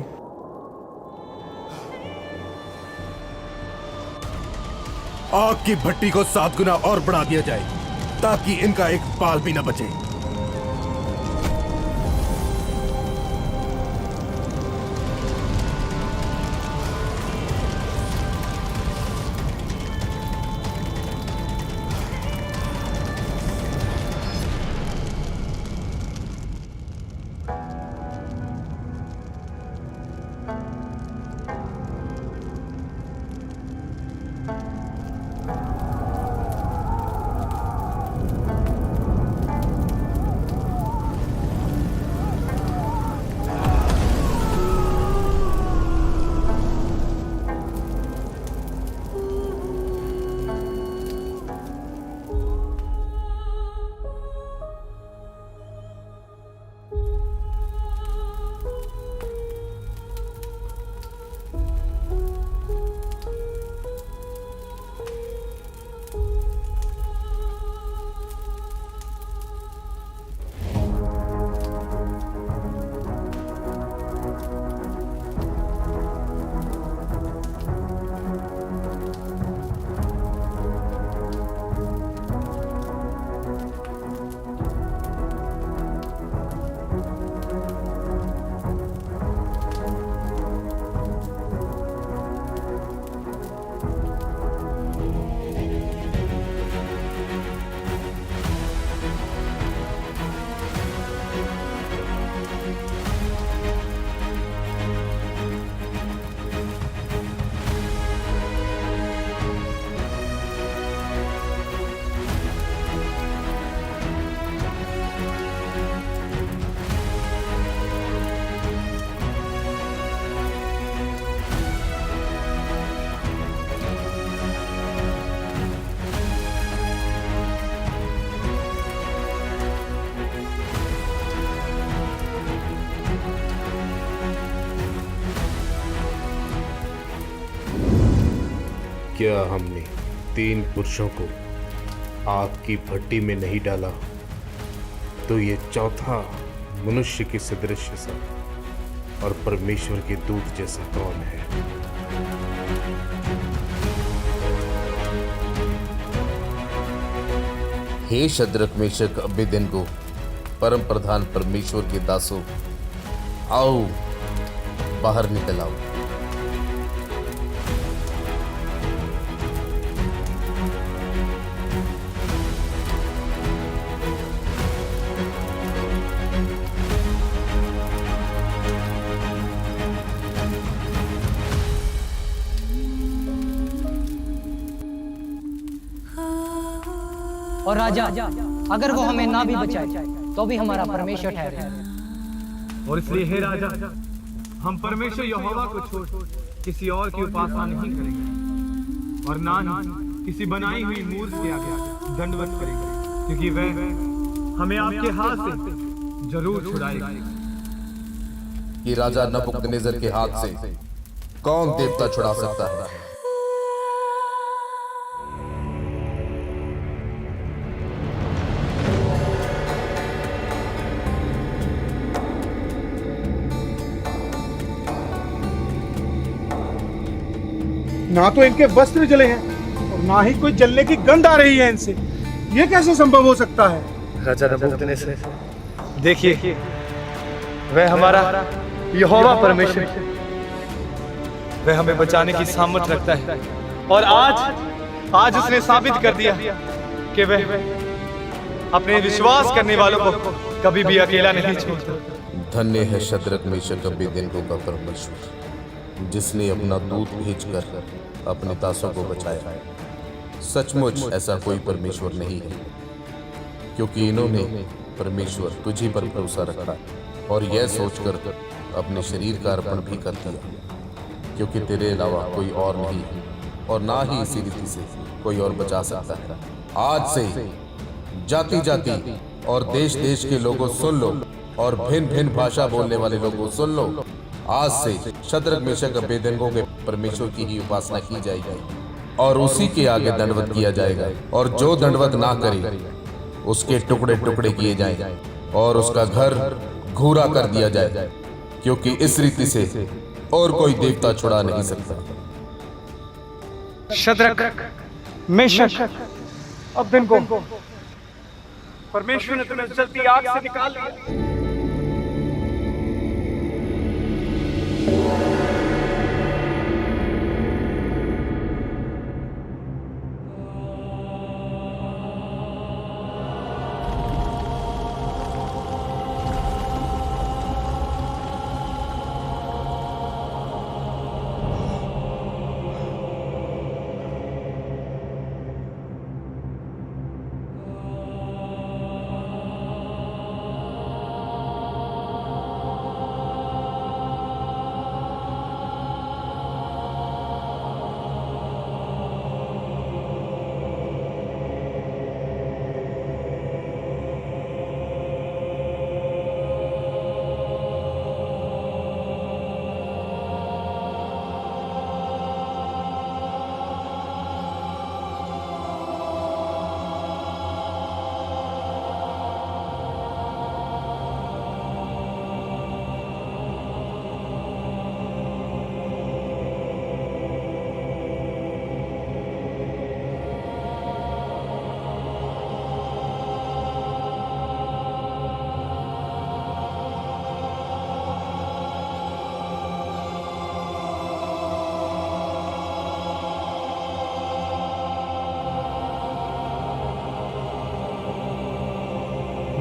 आग की भट्टी को 7 गुना और बढ़ा दिया जाए ताकि इनका एक बाल भी न बचे। क्या हमने 3 पुरुषों को आग की भट्टी में नहीं डाला तो ये चौथा मनुष्य के सदृश सा और परमेश्वर के दूत जैसा कौन है? हे शद्रक, मेशक, अबेदनगो, परम प्रधान परमेश्वर के दासों, आओ बाहर निकल आओ। और राजा, अगर वो हमें ना भी बचाए तो भी हमारा परमेश्वर ठहरे। और इसलिए हे राजा, हम परमेश्वर यहोवा को छोड़ किसी और की उपासना नहीं करेंगे और ना ही किसी बनाई हुई मूर्ति के आगे दंडवत करेंगे, क्योंकि वह हमें आपके हाथ से जरूर छुड़ाएगा। कि राजा नबूकदनेस्सर के हाथ से कौन देवता छुड़ा सकता है? ना तो इनके वस्त्र जले हैं और ना ही कोई जलने की गंध आ रही है इनसे। ये कैसे संभव हो सकता है? राजा नबूकदनेस्सर, देखिए वह हमारा यहोवा परमेश्वर, वह हमें बचाने की सामर्थ रखता है और आज उसने साबित कर दिया कि वह अपने विश्वास करने वालों को कभी भी अकेला नहीं छोड़ता। धन्य है शद्रक मेशक अबेदनगो का परमेश्वर, जिसने अपना दूत भेजकर अपने दासों को बचाया। सचमुच ऐसा कोई परमेश्वर नहीं है, क्योंकि इन्होंने परमेश्वर तुझी पर भरोसा रखा और यह सोचकर अपने शरीर का अर्पण भी कर दिया, क्योंकि तेरे अलावा कोई और नहीं है और ना ही इसी रीति से कोई और बचा सकता है। आज से जाति जाति और देश देश के लोगों सुन लो, और भिन्न भिन्न भाषा बोलने वाले लोगों सुन लो। आज से शद्रक मेशक अबेदनगो के परमेश्वर की ही उपासना की जाएगी और उसी के आगे दंडवत किया जाएगा, और जो दंडवत ना करे उसके टुकड़े टुकड़े किए जाएं और उसका घर घूरा कर दिया जाए, क्योंकि इस रीति से और कोई देवता छुड़ा नहीं सकता। शद्रक, मेशक, अबेदनगो, परमेश्वर ने तुम्हें जलती आग से निकाल लिया।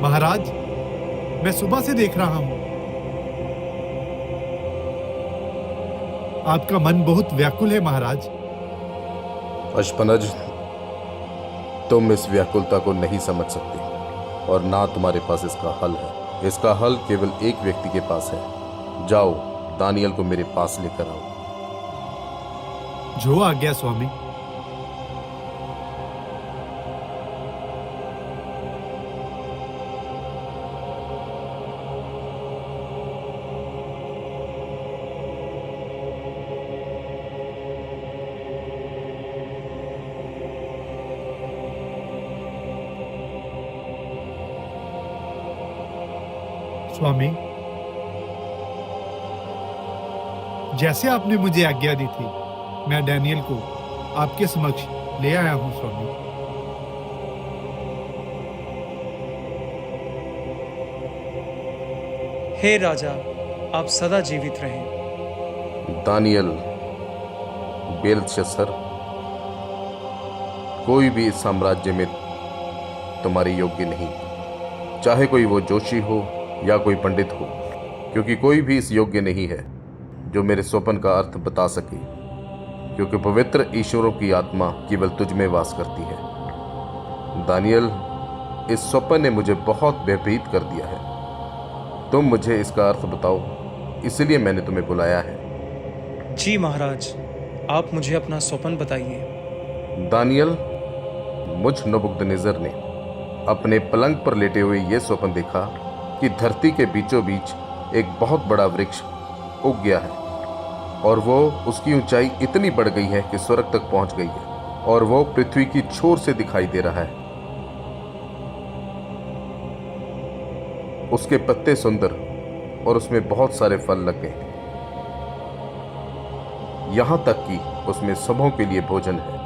महाराज, मैं सुबह से देख रहा हूं आपका मन बहुत व्याकुल है महाराज। अश्पनज, तुम इस व्याकुलता को नहीं समझ सकते और ना तुम्हारे पास इसका हल है। इसका हल केवल एक व्यक्ति के पास है। जाओ, दानियल को मेरे पास लेकर आओ। जो आज्ञा स्वामी। स्वामी, जैसे आपने मुझे आज्ञा दी थी, मैं डैनियल को आपके समक्ष ले आया हूं स्वामी। हे राजा, आप सदा जीवित रहें। दानियल, बेलशस्सर, कोई भी इस साम्राज्य में तुम्हारे योग्य नहीं, चाहे कोई वो जोशी हो या कोई पंडित हो, क्योंकि कोई भी इस योग्य नहीं है जो मेरे स्वप्न का अर्थ बता सके, क्योंकि पवित्र ईश्वरों की आत्मा केवल तुझ में वास करती है। दानियल, इस स्वप्न ने मुझे बहुत भयभीत कर दिया है। तुम मुझे इसका अर्थ बताओ, इसलिए मैंने तुम्हें बुलाया है। जी महाराज, आप मुझे अपना स्वप्न बताइए। दानियल, मुझ नबूकदनेस्सर ने अपने पलंग पर लेटे हुए यह स्वप्न देखा कि धरती के बीचों बीच एक बहुत बड़ा वृक्ष उग गया है और वो उसकी ऊंचाई इतनी बढ़ गई है कि स्वर्ग तक पहुंच गई है और वो पृथ्वी की छोर से दिखाई दे रहा है। उसके पत्ते सुंदर और उसमें बहुत सारे फल लगे हैं, यहां तक कि उसमें सबों के लिए भोजन है।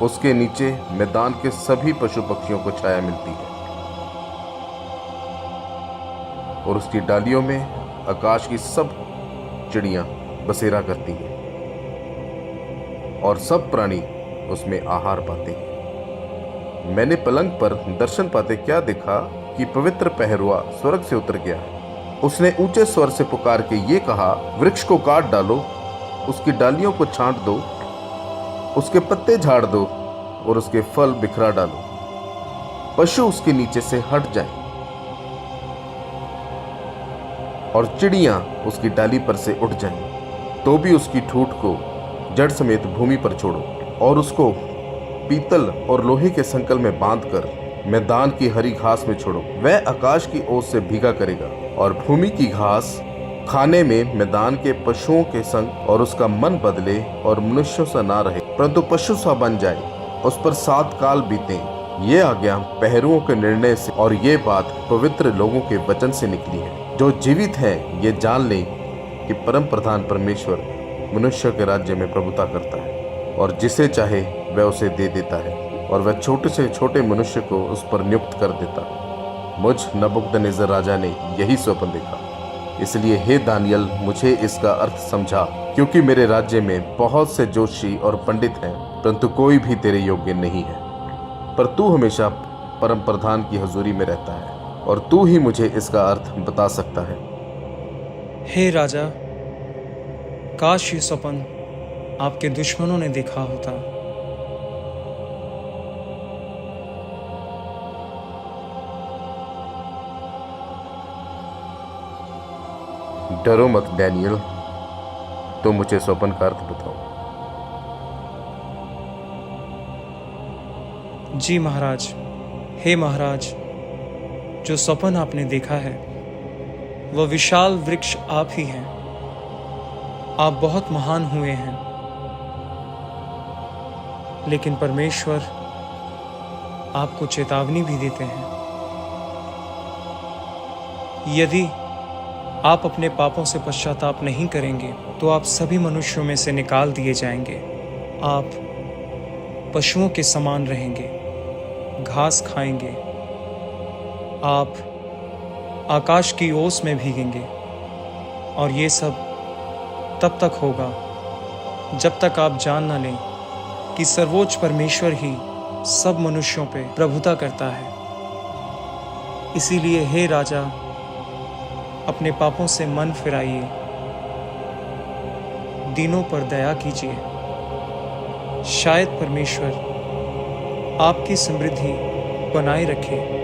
उसके नीचे मैदान के सभी पशु पक्षियों को छाया मिलती है और उसकी डालियों में आकाश की सब चिड़ियां बसेरा करती हैं और सब प्राणी उसमें आहार पाते हैं। मैंने पलंग पर दर्शन पाते क्या देखा कि पवित्र पहरुआ स्वर्ग से उतर गया है। उसने ऊंचे स्वर से पुकार के ये कहा, वृक्ष को काट डालो, उसकी डालियों को छांट दो, उसके पत्ते झाड़ दो और उसके फल बिखरा डालो, पशु उसके नीचे से हट जाएं और चिड़ियां उसकी डाली पर से उठ जाएं, तो भी उसकी ठूठ को जड़ समेत भूमि पर छोड़ो और उसको पीतल और लोहे के संकल में बांधकर मैदान की हरी घास में छोड़ो। वह आकाश की ओस से भीगा करेगा और भूमि की घास खाने में मैदान के पशुओं के संग, और उसका मन बदले और मनुष्यों सा ना रहे परंतु पशु सा बन जाए, उस पर 7 काल बीतें। ये आज्ञा पहरुओं के निर्णय से और ये बात पवित्र लोगों के वचन से निकली है। जो जीवित हैं ये जान लें कि परम प्रधान परमेश्वर मनुष्य के राज्य में प्रभुता करता है और जिसे चाहे वह उसे दे देता है और वह छोटे से छोटे मनुष्य को उस पर नियुक्त कर देता है। मुझ नबूकदनेस्सर राजा ने यही स्वप्न देखा, इसलिए हे दानियल मुझे इसका अर्थ समझा, क्योंकि मेरे राज्य में बहुत से जोशी और पंडित हैं परंतु कोई भी तेरे योग्य नहीं है। पर तू हमेशा परम प्रधान की हजूरी में रहता है और तू ही मुझे इसका अर्थ बता सकता है। हे राजा, काश ये स्वप्न आपके दुश्मनों ने देखा होता। डरो मत डैनियल, तो मुझे स्वप्न का अर्थ बताओ। जी महाराज। हे महाराज, जो स्वप्न आपने देखा है वह विशाल वृक्ष आप ही हैं। आप बहुत महान हुए हैं, लेकिन परमेश्वर आपको चेतावनी भी देते हैं। यदि आप अपने पापों से पश्चाताप नहीं करेंगे तो आप सभी मनुष्यों में से निकाल दिए जाएंगे। आप पशुओं के समान रहेंगे, घास खाएंगे, आप आकाश की ओस में भीगेंगे और ये सब तब तक होगा जब तक आप जान ना लें कि सर्वोच्च परमेश्वर ही सब मनुष्यों पे प्रभुता करता है। इसीलिए हे राजा, अपने पापों से मन फिराइए, दीनों पर दया कीजिए। शायद परमेश्वर आपकी समृद्धि बनाए रखे।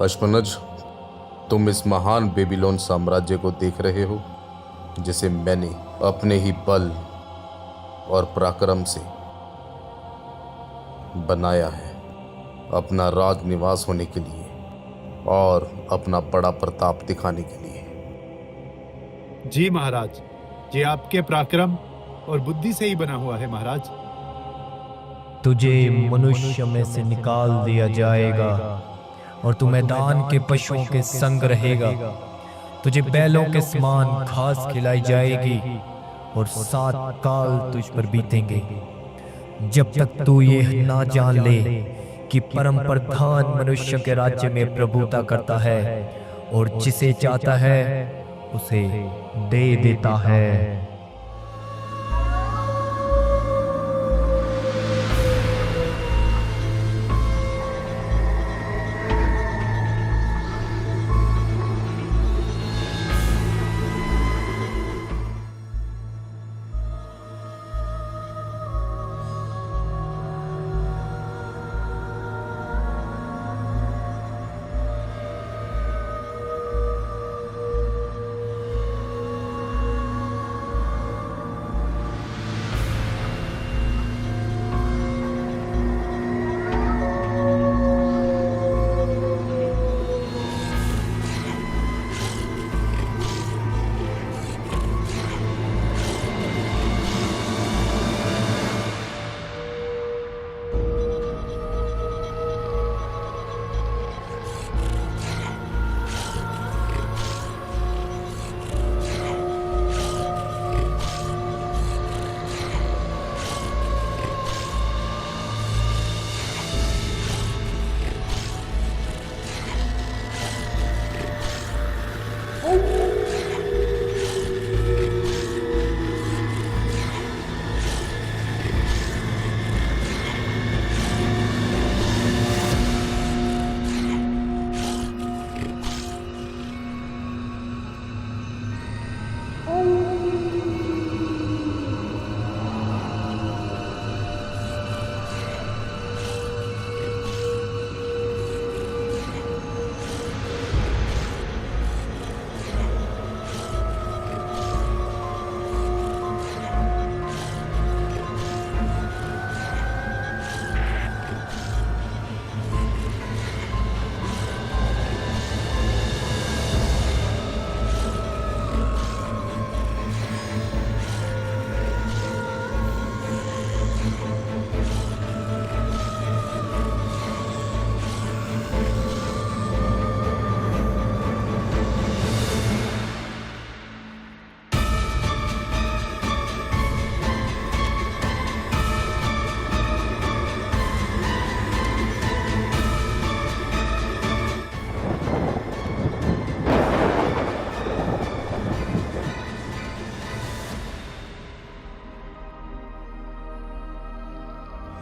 अश्मनज, तुम इस महान बेबीलोन साम्राज्य को देख रहे हो जिसे मैंने अपने ही बल और पराक्रम से बनाया है, अपना राज निवास होने के लिए और अपना बड़ा प्रताप दिखाने के लिए। जी महाराज, ये आपके पराक्रम और बुद्धि से ही बना हुआ है महाराज। तुझे मनुष्य में से निकाल दिया जाएगा और तू मैदान के पशुओं के संग रहेगा। तुझे बैलों के समान घास खिलाई जाएगी और 7 काल तुझ पर बीतेंगे, जब तक तू ये ना जान ले कि परम प्रधान मनुष्य के राज्य में प्रभुता करता है और जिसे चाहता है उसे दे देता है।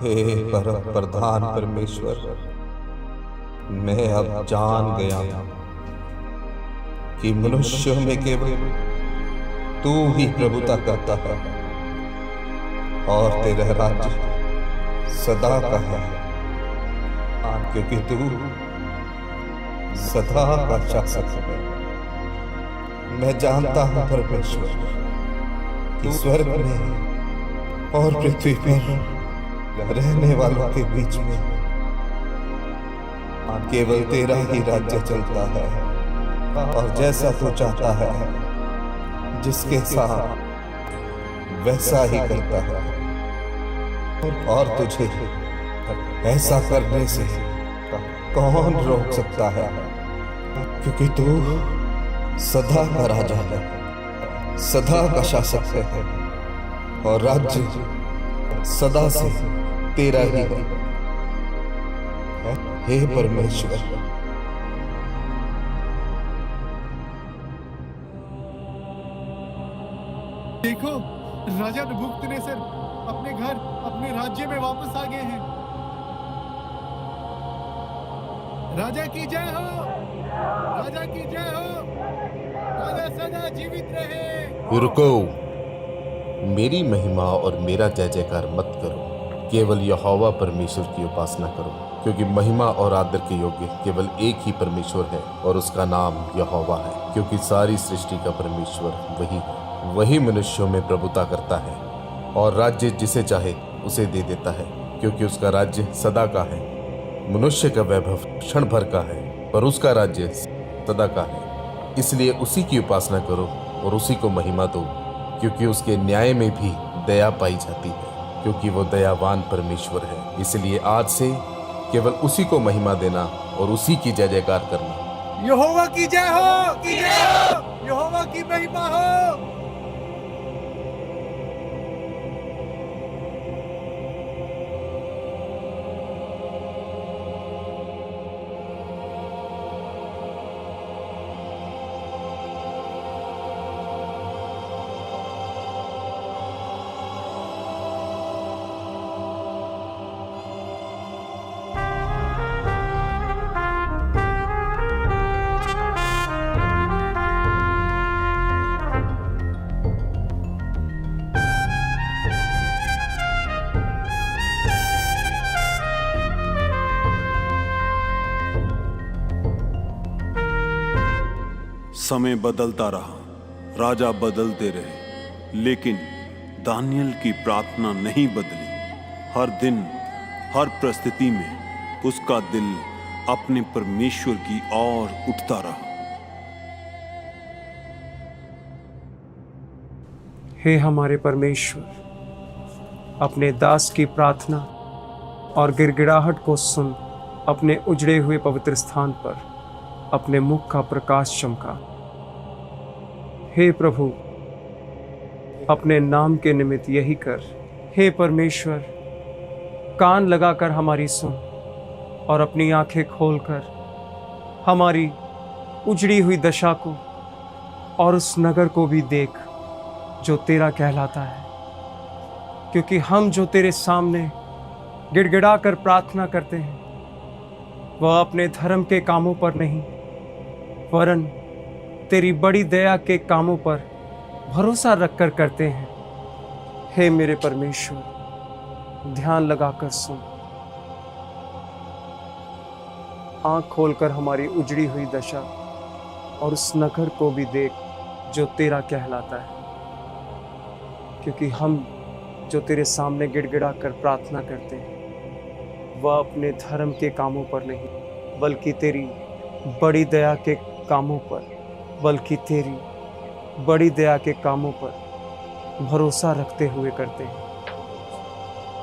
हे परम प्रधान परमेश्वर, मैं अब जान गया हूं कि मनुष्यों में केवल तू ही प्रभुता करता है और तेरा राज्य सदा का है, क्योंकि तू सदा का शासक है। मैं जानता हूं परमेश्वर कि स्वर्ग में और पृथ्वी पर रहने वालों के बीच में केवल तेरा ही राज्य चलता है, और जैसा तू चाहता है जिसके साथ वैसा ही करता है, और तुझे ऐसा करने से कौन रोक सकता है, क्योंकि तू सदा का राजा है, सदा का शासक है, और राज्य सदा से तेरा ही है। हे परमेश्वर, देखो, राजा नबूकदनेस्सर अपने घर, अपने राज्य में वापस आ गए हैं। राजा की जय हो, राजा की जय हो, राजा सदा जीवित रहे। रुको, मेरी महिमा और मेरा जय जयकार मत करो, केवल यहोवा परमेश्वर की उपासना करो, क्योंकि महिमा और आदर के योग्य केवल एक ही परमेश्वर है, और उसका नाम यहोवा है, क्योंकि सारी सृष्टि का परमेश्वर वही है। वही मनुष्यों में प्रभुता करता है और राज्य जिसे चाहे उसे दे देता है, क्योंकि उसका राज्य सदा का है। मनुष्य का वैभव क्षण भर का है, पर उसका राज्य सदा का है। इसलिए उसी की उपासना करो और उसी को महिमा दो, क्योंकि उसके न्याय में भी दया पाई जाती है, क्योंकि वो दयावान परमेश्वर है। इसलिए आज से केवल उसी को महिमा देना और उसी की जय जयकार करना। यहोवा की जय हो, की जय हो, यहोवा की महिमा हो। समय बदलता रहा, राजा बदलते रहे, लेकिन दानियल की प्रार्थना नहीं बदली। हर दिन, हर परिस्थिति में उसका दिल अपने परमेश्वर की ओर उठता रहा। हे हमारे परमेश्वर, अपने दास की प्रार्थना और गिड़गिड़ाहट को सुन। अपने उजड़े हुए पवित्र स्थान पर अपने मुख का प्रकाश चमका। हे प्रभु, अपने नाम के निमित्त यही कर। हे परमेश्वर, कान लगाकर हमारी सुन और अपनी आंखें खोलकर हमारी उजड़ी हुई दशा को और उस नगर को भी देख जो तेरा कहलाता है, क्योंकि हम जो तेरे सामने गिड़गिड़ा कर प्रार्थना करते हैं वह अपने धर्म के कामों पर नहीं, वरन तेरी बड़ी दया के कामों पर भरोसा रखकर करते हैं। हे मेरे परमेश्वर, ध्यान लगाकर सुन। आंख खोलकर हमारी उजड़ी हुई दशा और उस नगर को भी देख जो तेरा कहलाता है, क्योंकि हम जो तेरे सामने गिड़गिड़ा कर प्रार्थना करते हैं वह अपने धर्म के कामों पर नहीं, बल्कि तेरी बड़ी दया के कामों पर, बल्कि तेरी बड़ी दया के कामों पर भरोसा रखते हुए करते हैं।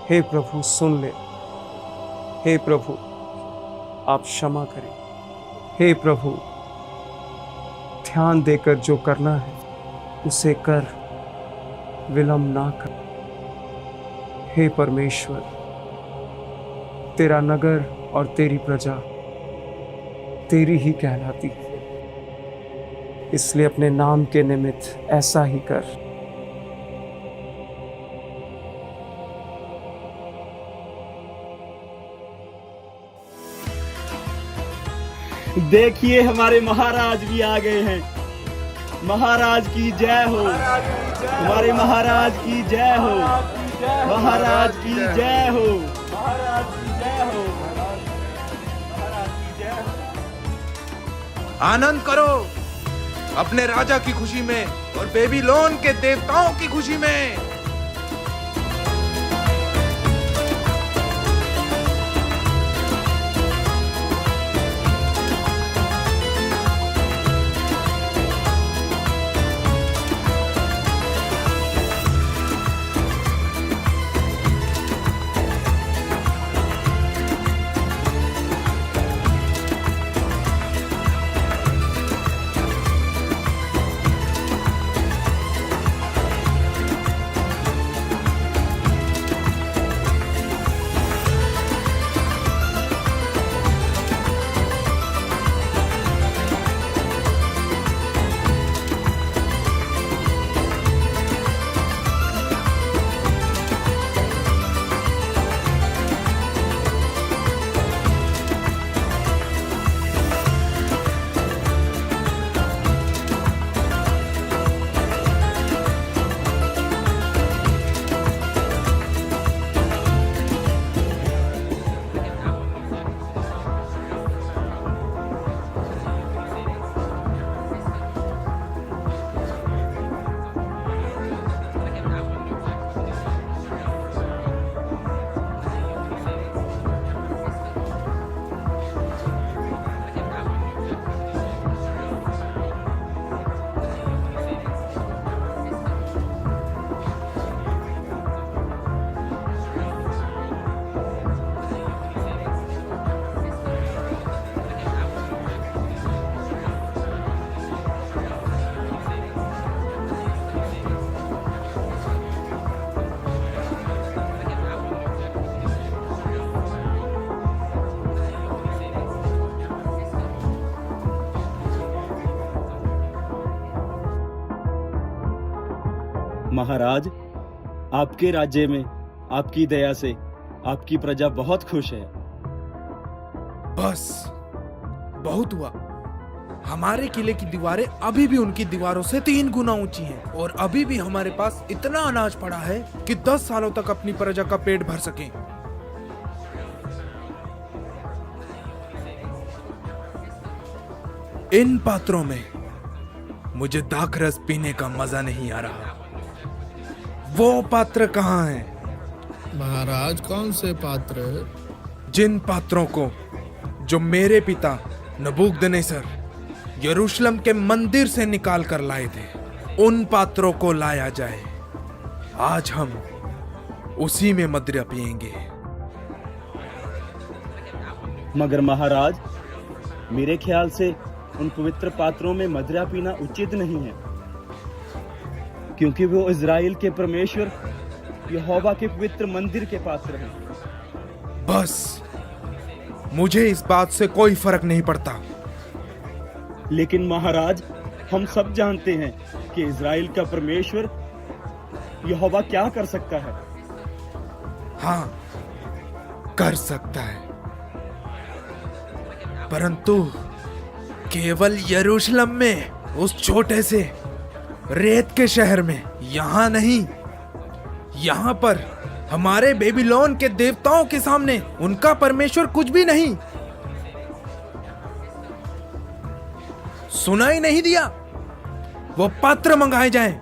हे प्रभु, सुन ले। हे प्रभु, आप क्षमा करें। हे प्रभु, ध्यान देकर जो करना है उसे कर, विलंब ना कर। हे परमेश्वर, तेरा नगर और तेरी प्रजा तेरी ही कहलाती है, इसलिए अपने नाम के निमित्त ऐसा ही कर। देखिए हमारे महाराज भी आ गए हैं। महाराज की जय हो, हमारे महाराज की जय हो, महाराज की जय हो, महाराज की जय हो, महाराज की जय हो। आनंद करो अपने राजा की खुशी में और बेबीलोन के देवताओं की खुशी में। महाराज, आपके राज्य में आपकी दया से आपकी प्रजा बहुत खुश है। बस बहुत हुआ। हमारे किले की दीवारें अभी भी उनकी दीवारों से 3 गुना ऊंची हैं और अभी भी हमारे पास इतना अनाज पड़ा है कि 10 सालों तक अपनी प्रजा का पेट भर सकें। इन पात्रों में मुझे दाखरस पीने का मजा नहीं आ रहा। वो पात्र कहाँ हैं? महाराज, कौन से पात्र? जिन पात्रों को जो मेरे पिता नबूकदनेस्सर यरूशलेम के मंदिर से निकाल कर लाए थे, उन पात्रों को लाया जाए। आज हम उसी में मदिरा पिएंगे। मगर महाराज, मेरे ख्याल से उन पवित्र पात्रों में मदिरा पीना उचित नहीं है, क्योंकि वो इज़राइल के परमेश्वर यहोवा के पवित्र मंदिर के पात्र हैं। बस मुझे इस बात से कोई फर्क नहीं पड़ता। लेकिन महाराज, हम सब जानते हैं कि इज़राइल का परमेश्वर यहोवा क्या कर सकता है। हाँ, कर सकता है, परंतु केवल यरूशलेम में, उस छोटे से रेत के शहर में, यहां नहीं। यहां पर हमारे बेबीलोन के देवताओं के सामने उनका परमेश्वर कुछ भी नहीं। सुनाई नहीं दिया? वो पात्र मंगाए जाएं।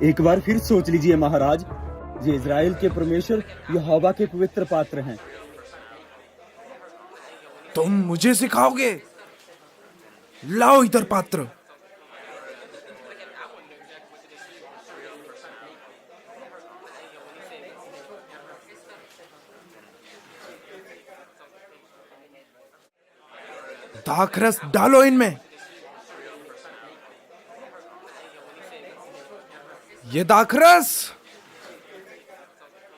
एक बार फिर सोच लीजिए महाराज, ये इज़राइल के परमेश्वर यहोवा के पवित्र पात्र हैं। तुम मुझे सिखाओगे? लाओ इधर पात्र। दाखरस डालो इनमें। ये दाखरस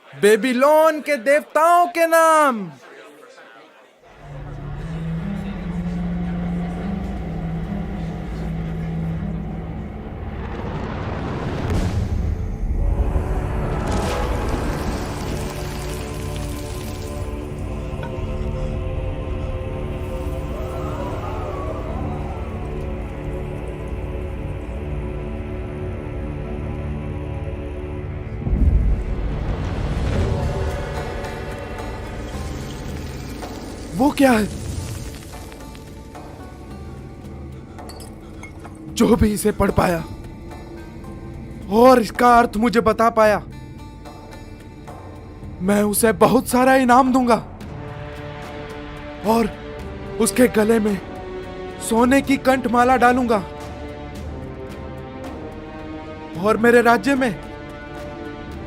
बेबीलोन के देवताओं के नाम। वो क्या है? जो भी इसे पढ़ पाया और इसका अर्थ मुझे बता पाया, मैं उसे बहुत सारा इनाम दूंगा और उसके गले में सोने की कंठमाला डालूंगा और मेरे राज्य में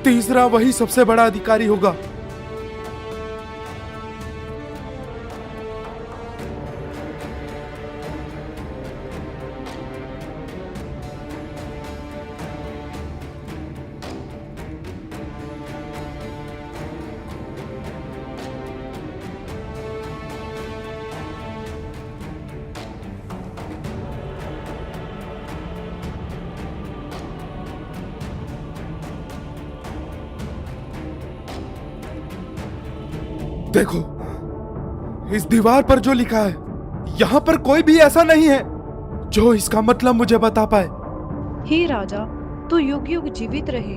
तीसरा वही सबसे बड़ा अधिकारी होगा। देखो, इस दीवार पर जो लिखा है, यहाँ पर कोई भी ऐसा नहीं है जो इसका मतलब मुझे बता पाए। हे राजा, तू युग युग जीवित रहे,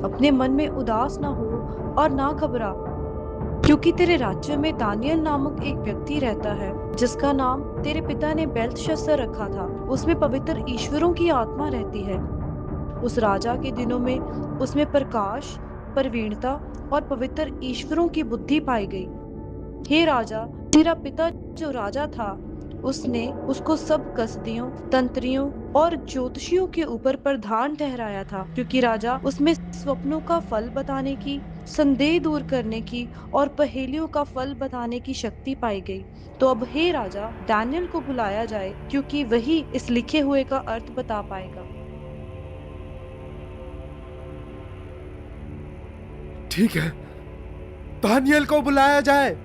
अपने मन में उदास ना हो और ना घबरा, क्योंकि तेरे राज्य में दानियल नामक एक व्यक्ति रहता है जिसका नाम तेरे पिता ने बेल्तशस्सर रखा था। उसमें पवित्र ईश्वरों की आत्मा रहती है। उस राजा के दिनों में उसमें प्रकाश, प्रवीणता और पवित्र ईश्वरों की बुद्धि पाई गई। हे राजा, तेरा पिता जो राजा था, उसने उसको सब कसदियों, तंत्रियों और ज्योतिषियों के ऊपर प्रधान ठहराया था, क्योंकि राजा उसमें स्वप्नों का फल बताने की, संदेह दूर करने की और पहेलियों का फल बताने की शक्ति पाई गई। तो अब हे राजा, दानियल को बुलाया जाए, क्योंकि वही इस लिखे हुए का अर्थ बता पाएगा। ठीक है, दानियल को बुलाया जाए।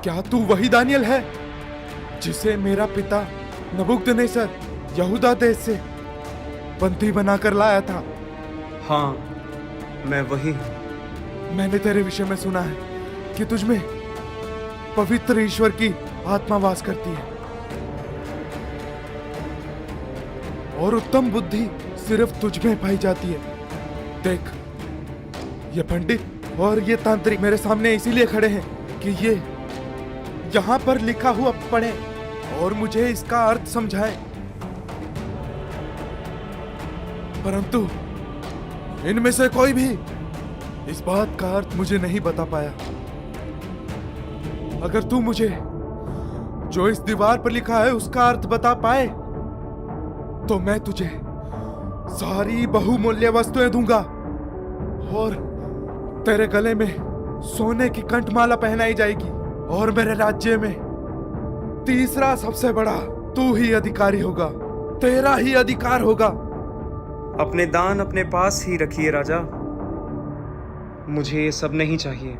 क्या तू वही दानियल है जिसे मेरा पिता नबूकदनेस्सर यहूदा देश से बंदी बनाकर लाया था? हाँ, मैं वही हूँ। मैंने तेरे विषय में सुना है कि तुझमें पवित्र ईश्वर की आत्मा वास करती है और उत्तम बुद्धि सिर्फ तुझ में पाई जाती है। देख, ये पंडित और ये तांत्रिक मेरे सामने इसीलिए खड़े हैं कि ये यहाँ पर लिखा हुआ पढ़े और मुझे इसका अर्थ समझाएं। परंतु इनमें से कोई भी इस बात का अर्थ मुझे नहीं बता पाया। अगर तू मुझे जो इस दीवार पर लिखा है उसका अर्थ बता पाए तो मैं तुझे सारी बहुमूल्य वस्तुएं दूंगा और तेरे गले में सोने की कंठमाला पहनाई जाएगी और मेरे राज्य में तीसरा सबसे बड़ा तू ही अधिकारी होगा, तेरा ही अधिकार होगा। अपने दान अपने पास ही रखिए राजा, मुझे ये सब नहीं चाहिए।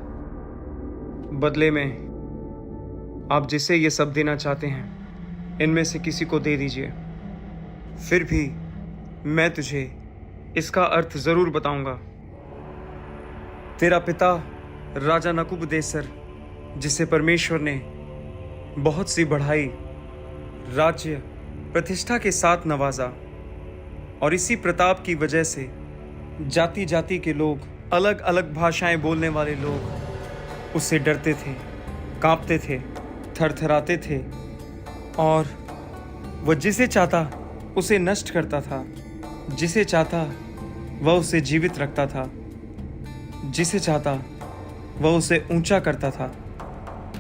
बदले में आप जिसे ये सब देना चाहते हैं, इनमें से किसी को दे दीजिए। फिर भी मैं तुझे इसका अर्थ जरूर बताऊंगा। तेरा पिता राजा नबूकदनेस्सर, जिसे परमेश्वर ने बहुत सी बढ़ाई, राज्य, प्रतिष्ठा के साथ नवाजा, और इसी प्रताप की वजह से जाति जाति के लोग, अलग अलग भाषाएं बोलने वाले लोग उससे डरते थे, कांपते थे, थरथराते थे, और वह जिसे चाहता उसे नष्ट करता था, जिसे चाहता वह उसे जीवित रखता था, जिसे चाहता वह उसे ऊंचा करता था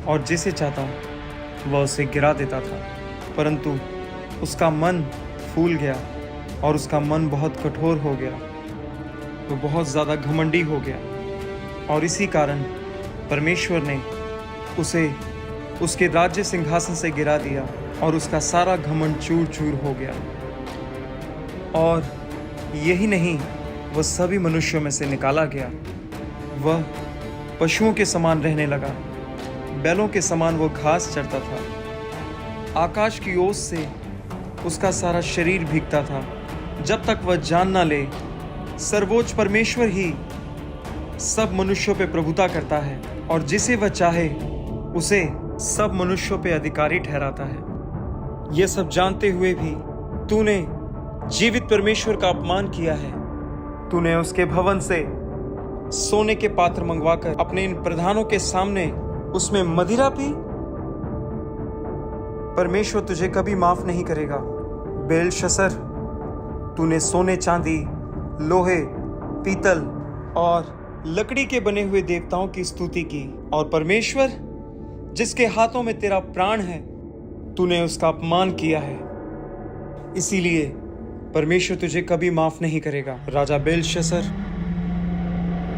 और जिसे चाहता वह उसे गिरा देता था। परंतु उसका मन फूल गया और उसका मन बहुत कठोर हो गया, वो बहुत ज़्यादा घमंडी हो गया, और इसी कारण परमेश्वर ने उसे उसके राज्य सिंहासन से गिरा दिया और उसका सारा घमंड चूर चूर हो गया। और यही नहीं, वह सभी मनुष्यों में से निकाला गया। वह पशुओं के समान रहने लगा, बैलों के समान वो घास चरता था। आकाश की ओस से उसका सारा शरीर भीगता था, जब तक वह जान ना ले सर्वोच्च परमेश्वर ही सब मनुष्यों पे प्रभुता करता है और जिसे वह चाहे उसे सब मनुष्यों पे अधिकारी ठहराता है। यह सब जानते हुए भी तूने जीवित परमेश्वर का अपमान किया है। तूने उसके भवन से सोने के पात्र मंगवाकर अपने इन प्रधानों के सामने उसमें मदिरा पी। परमेश्वर तुझे कभी माफ नहीं करेगा। बेलशस्सर, तूने सोने, चांदी, लोहे, पीतल और लकड़ी के बने हुए देवताओं की स्तुति की और परमेश्वर जिसके हाथों में तेरा प्राण है, तूने उसका अपमान किया है। इसीलिए परमेश्वर तुझे कभी माफ नहीं करेगा। राजा बेलशस्सर,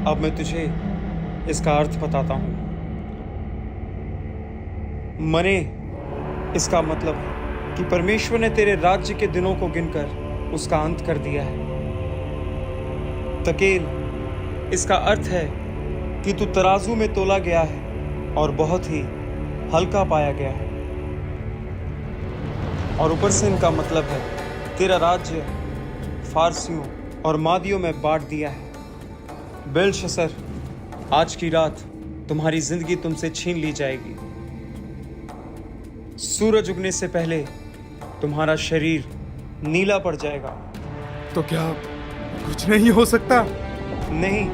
अब मैं तुझे इसका अर्थ बताता हूं। मने इसका मतलब है कि परमेश्वर ने तेरे राज्य के दिनों को गिनकर उसका अंत कर दिया है। तकेल, इसका अर्थ है कि तू तराजू में तोला गया है और बहुत ही हल्का पाया गया है। और ऊपर से इनका मतलब है तेरा राज्य फारसियों और मादियों में बांट दिया है। बेलशस्सर, आज की रात तुम्हारी जिंदगी तुमसे छीन ली जाएगी। सूरज उगने से पहले तुम्हारा शरीर नीला पड़ जाएगा। तो क्या कुछ नहीं हो सकता? नहीं,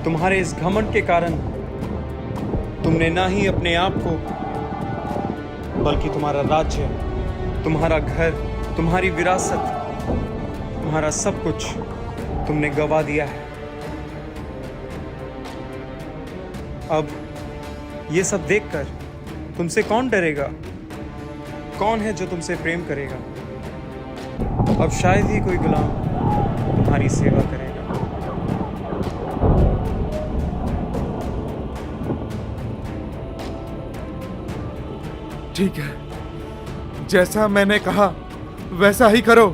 तुम्हारे इस घमंड के कारण तुमने ना ही अपने आप को बल्कि तुम्हारा राज्य, तुम्हारा घर, तुम्हारी विरासत, तुम्हारा सब कुछ तुमने गवा दिया है। अब ये सब देखकर तुमसे कौन डरेगा? कौन है जो तुमसे प्रेम करेगा? अब शायद ही कोई गुलाम तुम्हारी सेवा करेगा। ठीक है, जैसा मैंने कहा वैसा ही करो।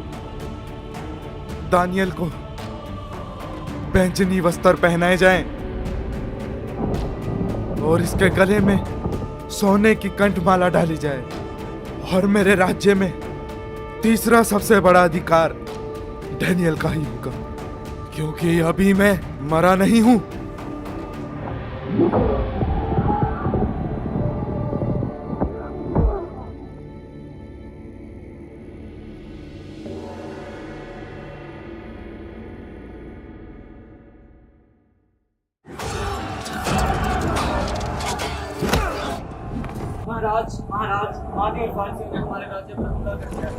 दानियल को बैंजनी वस्त्र पहनाए जाएं और इसके गले में सोने की कंठमाला डाली जाए और मेरे राज्य में तीसरा सबसे बड़ा अधिकार दानियल का ही होगा, क्योंकि अभी मैं मरा नहीं हूं। महाराज, मादी और फारसियों ने हमारे राज्य पर हमला कर दिया।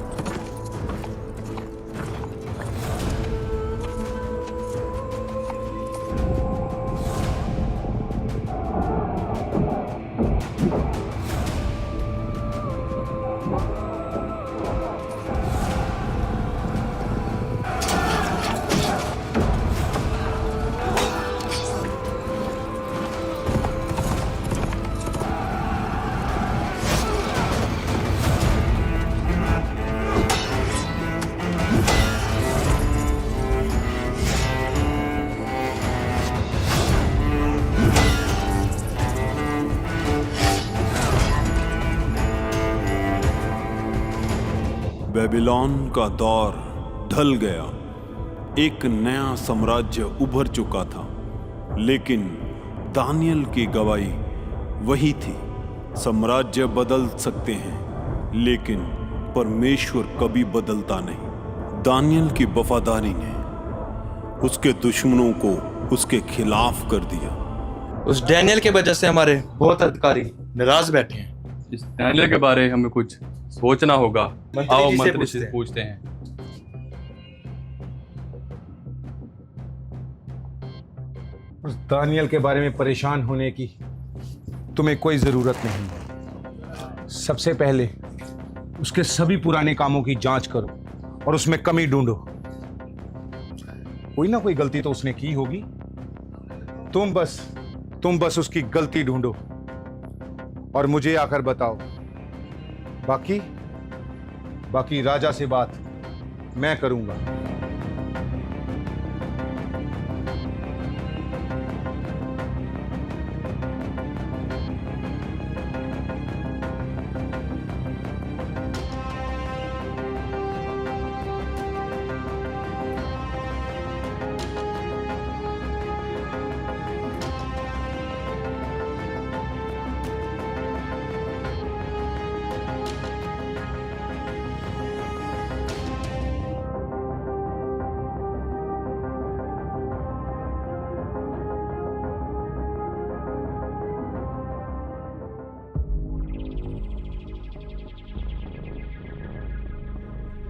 बेबीलोन का दौर ढल गया। एक नया साम्राज्य उभर चुका था, लेकिन दानियल की गवाही वही थी। साम्राज्य बदल सकते हैं, लेकिन परमेश्वर कभी बदलता नहीं। दानियल की वफादारी ने उसके दुश्मनों को उसके खिलाफ कर दिया। उस डैनियल के वजह से हमारे बहुत अधिकारी नाराज बैठे हैं। इस डैनियल के बारे में हमें कुछ सोचना होगा। आओ मंत्री से पूछते हैं। उस दानियल के बारे में परेशान होने की तुम्हें कोई जरूरत नहीं। सबसे पहले उसके सभी पुराने कामों की जांच करो और उसमें कमी ढूंढो। कोई ना कोई गलती तो उसने की होगी। तुम बस उसकी गलती ढूंढो और मुझे आकर बताओ। बाकी राजा से बात मैं करूंगा।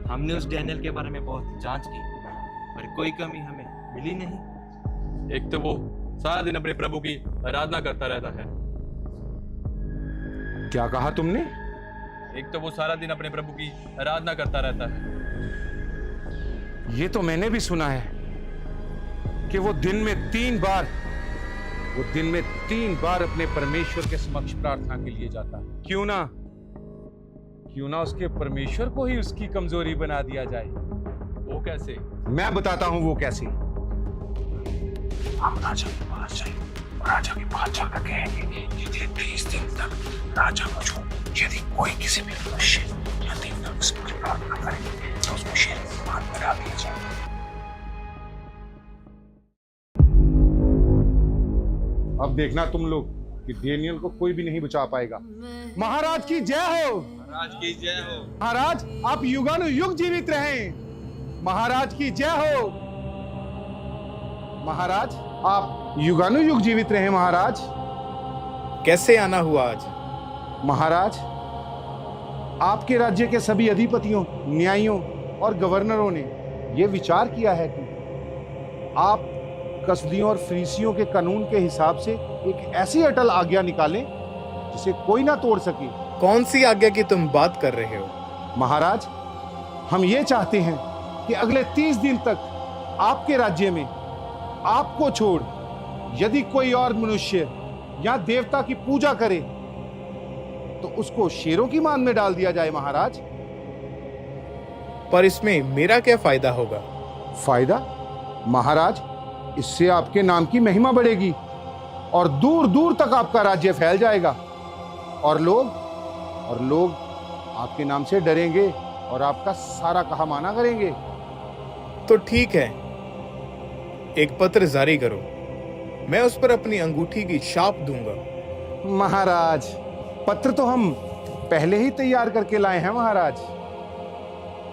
हमने उस डैनियल के बारे में बहुत जांच की, पर कोई कमी हमें मिली नहीं। एक तो वो सारा दिन अपने प्रभु की आराधना करता रहता है। क्या कहा तुमने? एक तो वो सारा दिन अपने प्रभु की आराधना करता रहता है। ये तो मैंने भी सुना है कि वो दिन में 3 बार अपने परमेश्वर के समक्ष प्रार्थना के लिए जाता है। क्यों ना उसके परमेश्वर को ही उसकी कमजोरी बना दिया जाए। वो कैसे? मैं बताता हूं वो कैसे। हम राजा के पास जाएंगे, राजा के पास जाकर कहेंगे कि 30 दिन तक राजा को छोड़, यदि कोई किसी भी मनुष्य या देवता के समक्ष प्रार्थना करे तो उसको शेर के मान में डाल दिया जाए। अब देखना तुम लोग कि डेनियल को कोई भी नहीं बचा पाएगा। महाराज की जय हो। महाराज की जय हो। महाराज आप युगानुयुग जीवित रहें। महाराज की जय हो। महाराज आप युगानुयुग जीवित रहें। महाराज कैसे आना हुआ आज? महाराज आपके राज्य के सभी अधिपतियों, न्यायियों और गवर्नरों ने यह विचार किया है कि आप कसदियों और फरीसियों के कानून के हिसाब से एक ऐसी अटल आज्ञा निकालें जिसे कोई ना तोड़ सके। कौन सी आज्ञा की तुम बात कर रहे हो? महाराज हम ये चाहते हैं कि अगले 30 दिन तक आपके राज्य में आपको छोड़ यदि कोई और मनुष्य या देवता की पूजा करे तो उसको शेरों की मान में डाल दिया जाए। महाराज पर इसमें मेरा क्या फायदा होगा? फायदा? महाराज इससे आपके नाम की महिमा बढ़ेगी और दूर दूर तक आपका राज्य फैल जाएगा और लोग आपके नाम से डरेंगे और आपका सारा कहा माना करेंगे। तो ठीक है, एक पत्र जारी करो, मैं उस पर अपनी अंगूठी की छाप दूंगा। महाराज पत्र तो हम पहले ही तैयार करके लाए हैं। महाराज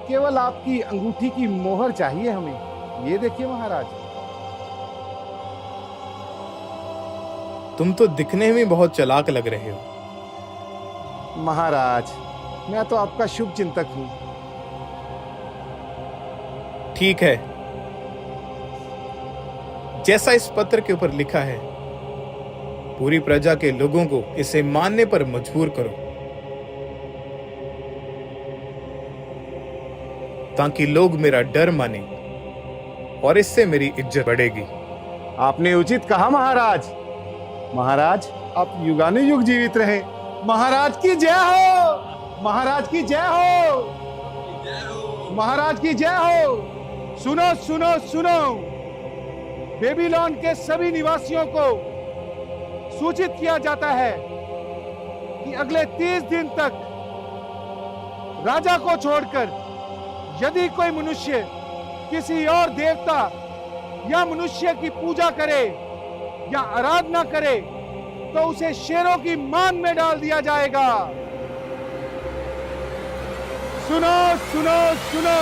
केवल आपकी अंगूठी की मोहर चाहिए हमें। ये देखिए महाराज। तुम तो दिखने में बहुत चालाक लग रहे हो। महाराज मैं तो आपका शुभ चिंतक हूं। ठीक है, जैसा इस पत्र के ऊपर लिखा है, पूरी प्रजा के लोगों को इसे मानने पर मजबूर करो, ताकि लोग मेरा डर माने और इससे मेरी इज्जत बढ़ेगी। आपने उचित कहा महाराज। महाराज आप युगानुयुग जीवित रहे। महाराज की जय हो। महाराज की जय हो। महाराज की जय हो। सुनो सुनो सुनो, बेबीलोन के सभी निवासियों को सूचित किया जाता है कि अगले 30 दिन तक राजा को छोड़कर यदि कोई मनुष्य किसी और देवता या मनुष्य की पूजा करे या आराधना करे तो उसे शेरों की मान में डाल दिया जाएगा। सुनो सुनो सुनो।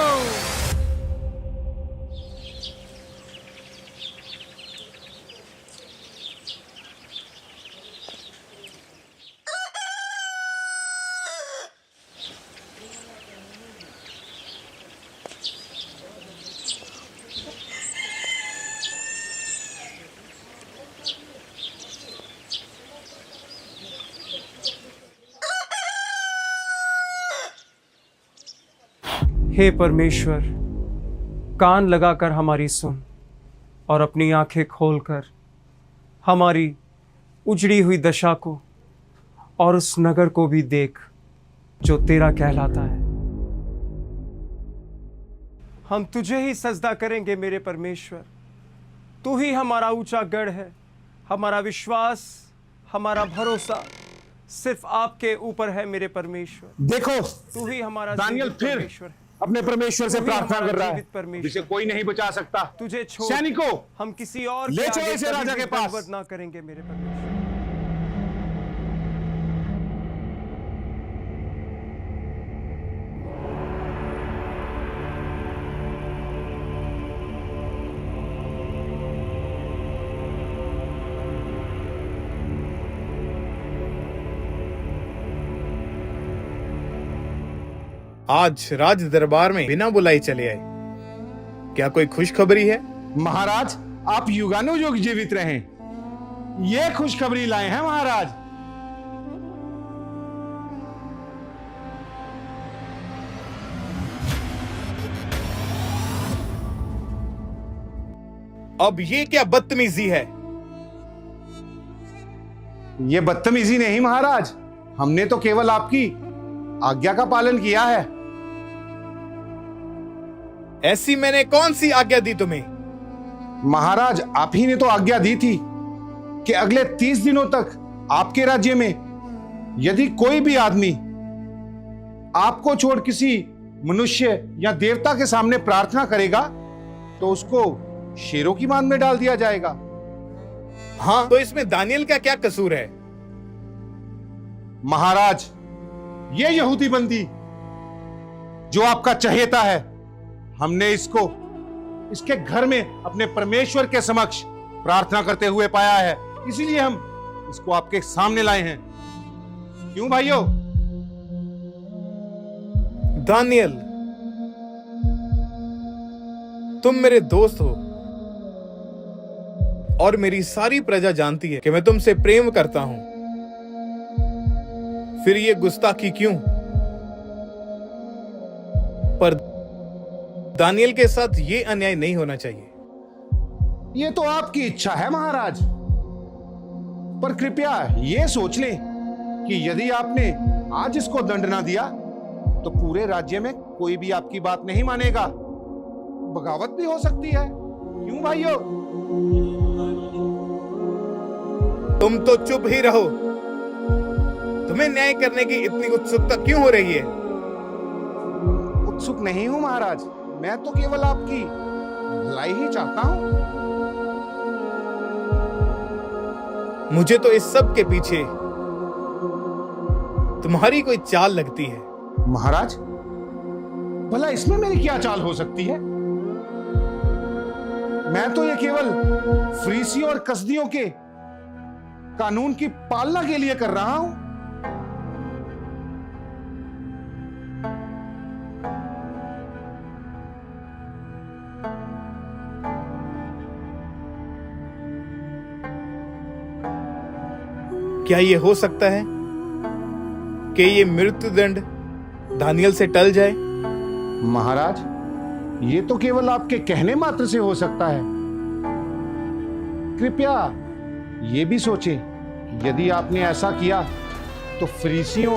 हे परमेश्वर, कान लगाकर हमारी सुन और अपनी आंखें खोलकर हमारी उजड़ी हुई दशा को और उस नगर को भी देख जो तेरा कहलाता है। हम तुझे ही सजदा करेंगे मेरे परमेश्वर। तू ही हमारा ऊंचा गढ़ है, हमारा विश्वास, हमारा भरोसा सिर्फ आपके ऊपर है मेरे परमेश्वर। देखो तू ही हमारा दानियल जीवित फिर परमेश्वर है। अपने परमेश्वर से प्रार्थना कर रहा है जिसे कोई नहीं बचा सकता। तुझे छोड़ सैनिकों हम किसी और ले के चलो आगे इसे कभी राजा भी के पास। दंडवत ना करेंगे मेरे परमेश्वर। आज राज दरबार में बिना बुलाए चले आए। क्या कोई खुशखबरी है? महाराज, आप युगानुयुग जीवित रहें, ये खुशखबरी लाए हैं महाराज। अब ये क्या बदतमीजी है? ये बदतमीजी नहीं महाराज, हमने तो केवल आपकी आज्ञा का पालन किया है। ऐसी मैंने कौन सी आज्ञा दी तुम्हें? महाराज, आप ही ने तो आज्ञा दी थी कि अगले 30 दिनों तक आपके राज्य में यदि कोई भी आदमी आपको छोड़ किसी मनुष्य या देवता के सामने प्रार्थना करेगा तो उसको शेरों की मान में डाल दिया जाएगा। हाँ, तो इसमें दानियल का क्या कसूर है? महाराज, ये यहूदी बंदी जो आपका चहेता है, हमने इसको इसके घर में अपने परमेश्वर के समक्ष प्रार्थना करते हुए पाया है, इसीलिए हम इसको आपके सामने लाए हैं। क्यों भाइयों? दानियल, तुम मेरे दोस्त हो और मेरी सारी प्रजा जानती है कि मैं तुमसे प्रेम करता हूं। फिर ये गुस्ताखी क्यों? पर दानियल के साथ ये अन्याय नहीं होना चाहिए। ये तो आपकी इच्छा है महाराज, पर कृपया ये सोच लें कि यदि आपने आज इसको दंड ना दिया तो पूरे राज्य में कोई भी आपकी बात नहीं मानेगा, बगावत भी हो सकती है। क्यों भाइयों? तुम तो चुप ही रहो। तुम्हें न्याय करने की इतनी उत्सुकता क्यों हो रही है? उत्सुक नहीं हूं महाराज, मैं तो केवल आपकी भलाई ही चाहता हूं। मुझे तो इस सब के पीछे तुम्हारी कोई चाल लगती है। महाराज, भला इसमें मेरी क्या चाल हो सकती है? मैं तो ये केवल फरीसियों और कसदियों के कानून की पालना के लिए कर रहा हूं। क्या ये हो सकता है कि ये मृत्युदंड दानियल से टल जाए? महाराज, ये तो केवल आपके कहने मात्र से हो सकता है। कृपया ये भी सोचें कि यदि आपने ऐसा किया तो फरीसियों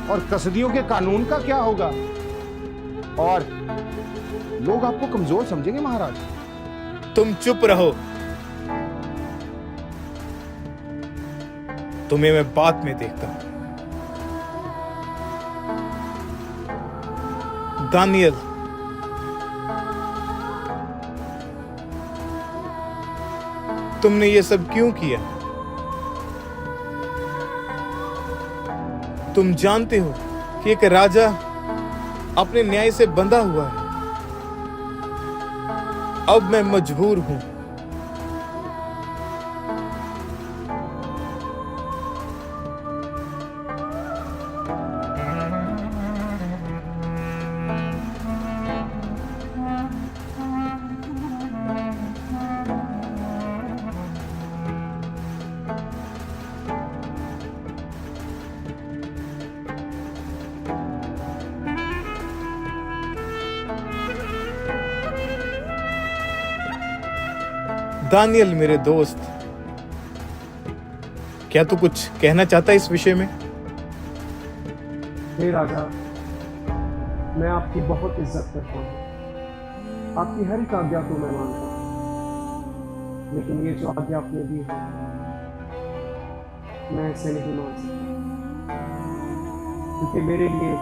और कसदियों के कानून का क्या होगा, और लोग आपको कमजोर समझेंगे महाराज। तुम चुप रहो, तुम्हें मैं बाद में देखता हूं। दानियल, तुमने ये सब क्यों किया? तुम जानते हो कि एक राजा अपने न्याय से बंधा हुआ है। अब मैं मजबूर हूं। दानियल मेरे दोस्त, क्या तू कुछ कहना चाहता है इस विषय में? हे राजा, मैं आपकी बहुत इज्जत करता हूँ, आपकी हर एक आज्ञा को मैं मानता हूँ, लेकिन ये जो आज्ञा आपने दी है मैं इसे नहीं मान सकता, क्योंकि मेरे लिए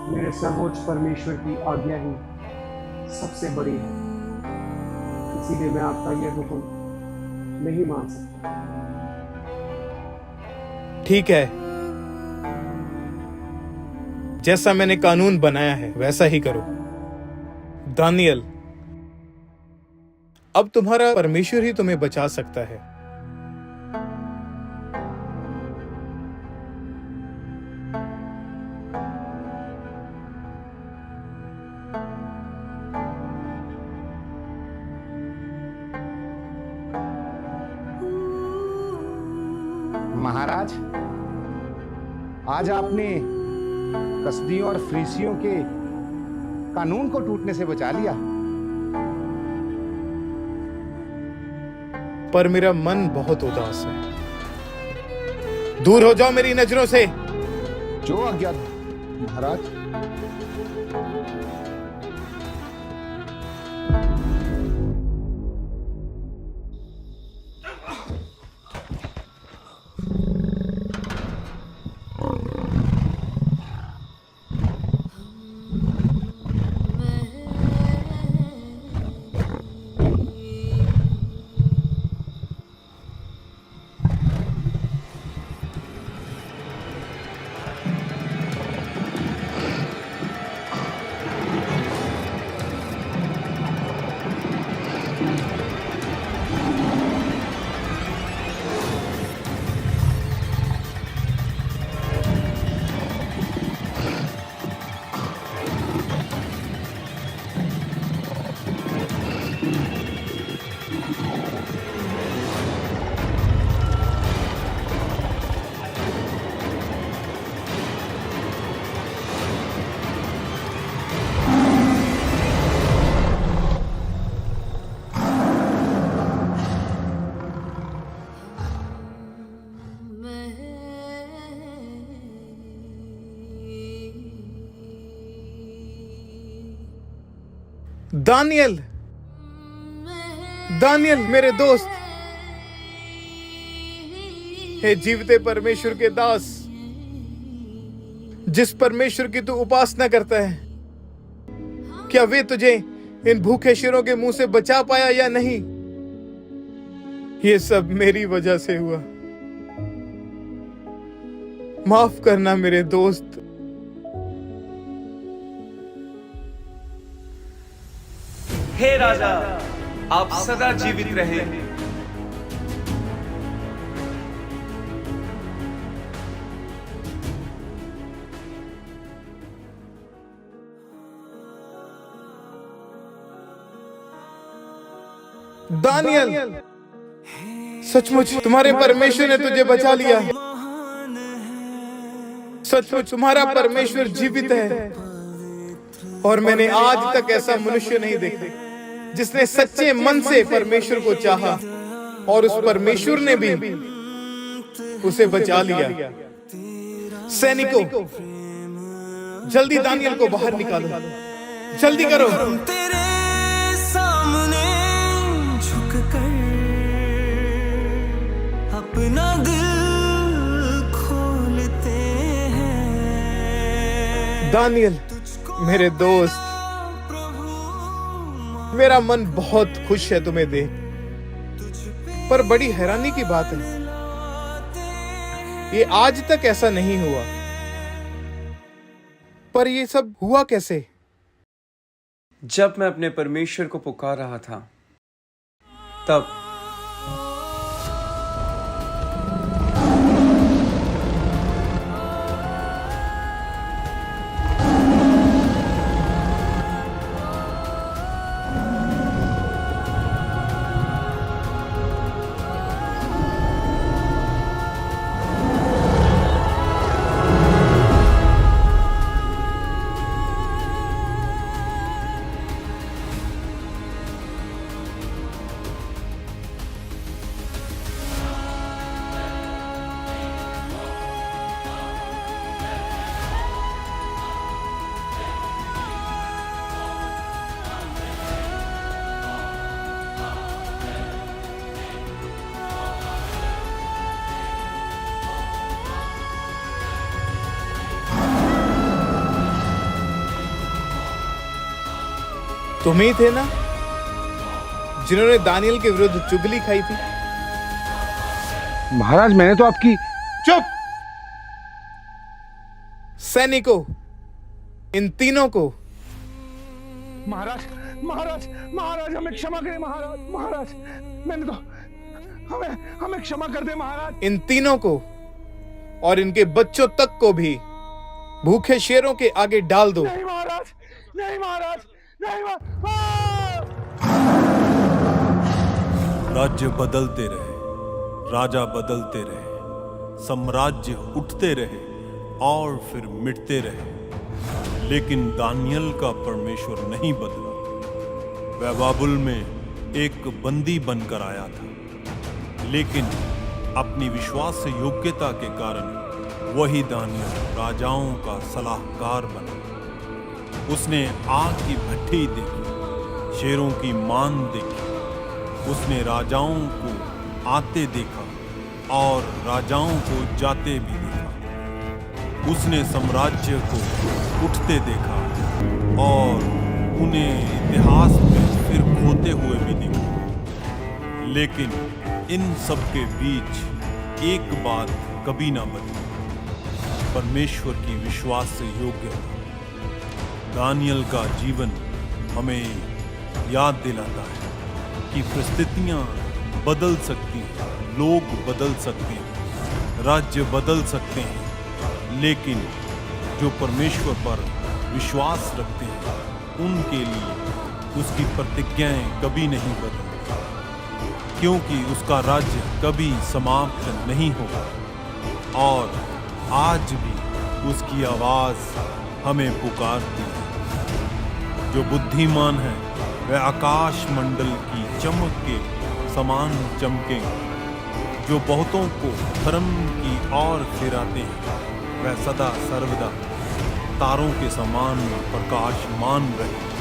मेरे सर्वोच्च परमेश्वर की आज्ञा ही सबसे बड़ी है। इसीलिए मैं आपका यह हुक्म नहीं मान सकता। ठीक है, जैसा मैंने कानून बनाया है वैसा ही करो। दानियल, अब तुम्हारा परमेश्वर ही तुम्हें बचा सकता है। महाराज, आज आपने कसदियों और फ्रीसियों के कानून को टूटने से बचा लिया। पर मेरा मन बहुत उदास है। दूर हो जाओ मेरी नजरों से। जो आज्ञा महाराज। दानियल, दानियल मेरे दोस्त, हे जीवते परमेश्वर के दास, जिस परमेश्वर की तू उपासना करता है, क्या वे तुझे इन भूखे शेरों के मुंह से बचा पाया या नहीं? ये सब मेरी वजह से हुआ। माफ करना मेरे दोस्त। हे राजा, आप सदा जीवित रहे। दानियल, सचमुच तुम्हारे परमेश्वर ने तुझे बचा लिया। सचमुच तुम्हारा परमेश्वर जीवित है, और मैंने आज तक ऐसा मनुष्य नहीं देखा जिसने सच्चे मन से परमेश्वर को चाहा, और उस परमेश्वर ने भी उसे बचा लिया। सैनिकों, जल्दी दानियल को बाहर निकालो, जल्दी करो। तेरे सामने झुककर अपना दिल खोलते हैं। दानियल मेरे दोस्त, मेरा मन बहुत खुश है तुम्हें देख, पर बड़ी हैरानी की बात है, ये आज तक ऐसा नहीं हुआ। पर ये सब हुआ कैसे? जब मैं अपने परमेश्वर को पुकार रहा था, तब तुम ही थे ना जिन्होंने दानियल के विरुद्ध चुगली खाई थी? महाराज, मैंने तो आपकी। चुप! सैनिकों, इन तीनों को। महाराज, महाराज, महाराज, हमें क्षमा करें महाराज, महाराज, मैंने तो हमें क्षमा कर दे महाराज। इन तीनों को और इनके बच्चों तक को भी भूखे शेरों के आगे डाल दो। नहीं महाराज, नहीं महाराज, नहीं राज्य बदलते रहे, राजा बदलते रहे, साम्राज्य उठते रहे और फिर मिटते रहे, लेकिन दानियल का परमेश्वर नहीं बदला। वह बाबुल में एक बंदी बनकर आया था, लेकिन अपनी विश्वास योग्यता के कारण वही दानियल राजाओं का सलाहकार बना। उसने आग की भट्ठी देखी, शेरों की मान देखी, उसने राजाओं को आते देखा और राजाओं को जाते भी देखा। उसने साम्राज्य को उठते देखा और उन्हें इतिहास में फिर खोते हुए भी देखा। लेकिन इन सब के बीच एक बात कभी ना बदली, परमेश्वर की विश्वास से योग्यता। दानियल का जीवन हमें याद दिलाता है कि परिस्थितियां बदल सकती हैं, लोग बदल सकते हैं, राज्य बदल सकते हैं, लेकिन जो परमेश्वर पर विश्वास रखते हैं उनके लिए उसकी प्रतिज्ञाएं कभी नहीं बदलती, क्योंकि उसका राज्य कभी समाप्त नहीं होगा। और आज भी उसकी आवाज हमें पुकारती है। जो बुद्धिमान है वह आकाश मंडल की चमक के समान चमकेंगे। जो बहुतों को धर्म की ओर फिराते हैं वह सदा सर्वदा तारों के समान प्रकाशमान रहे।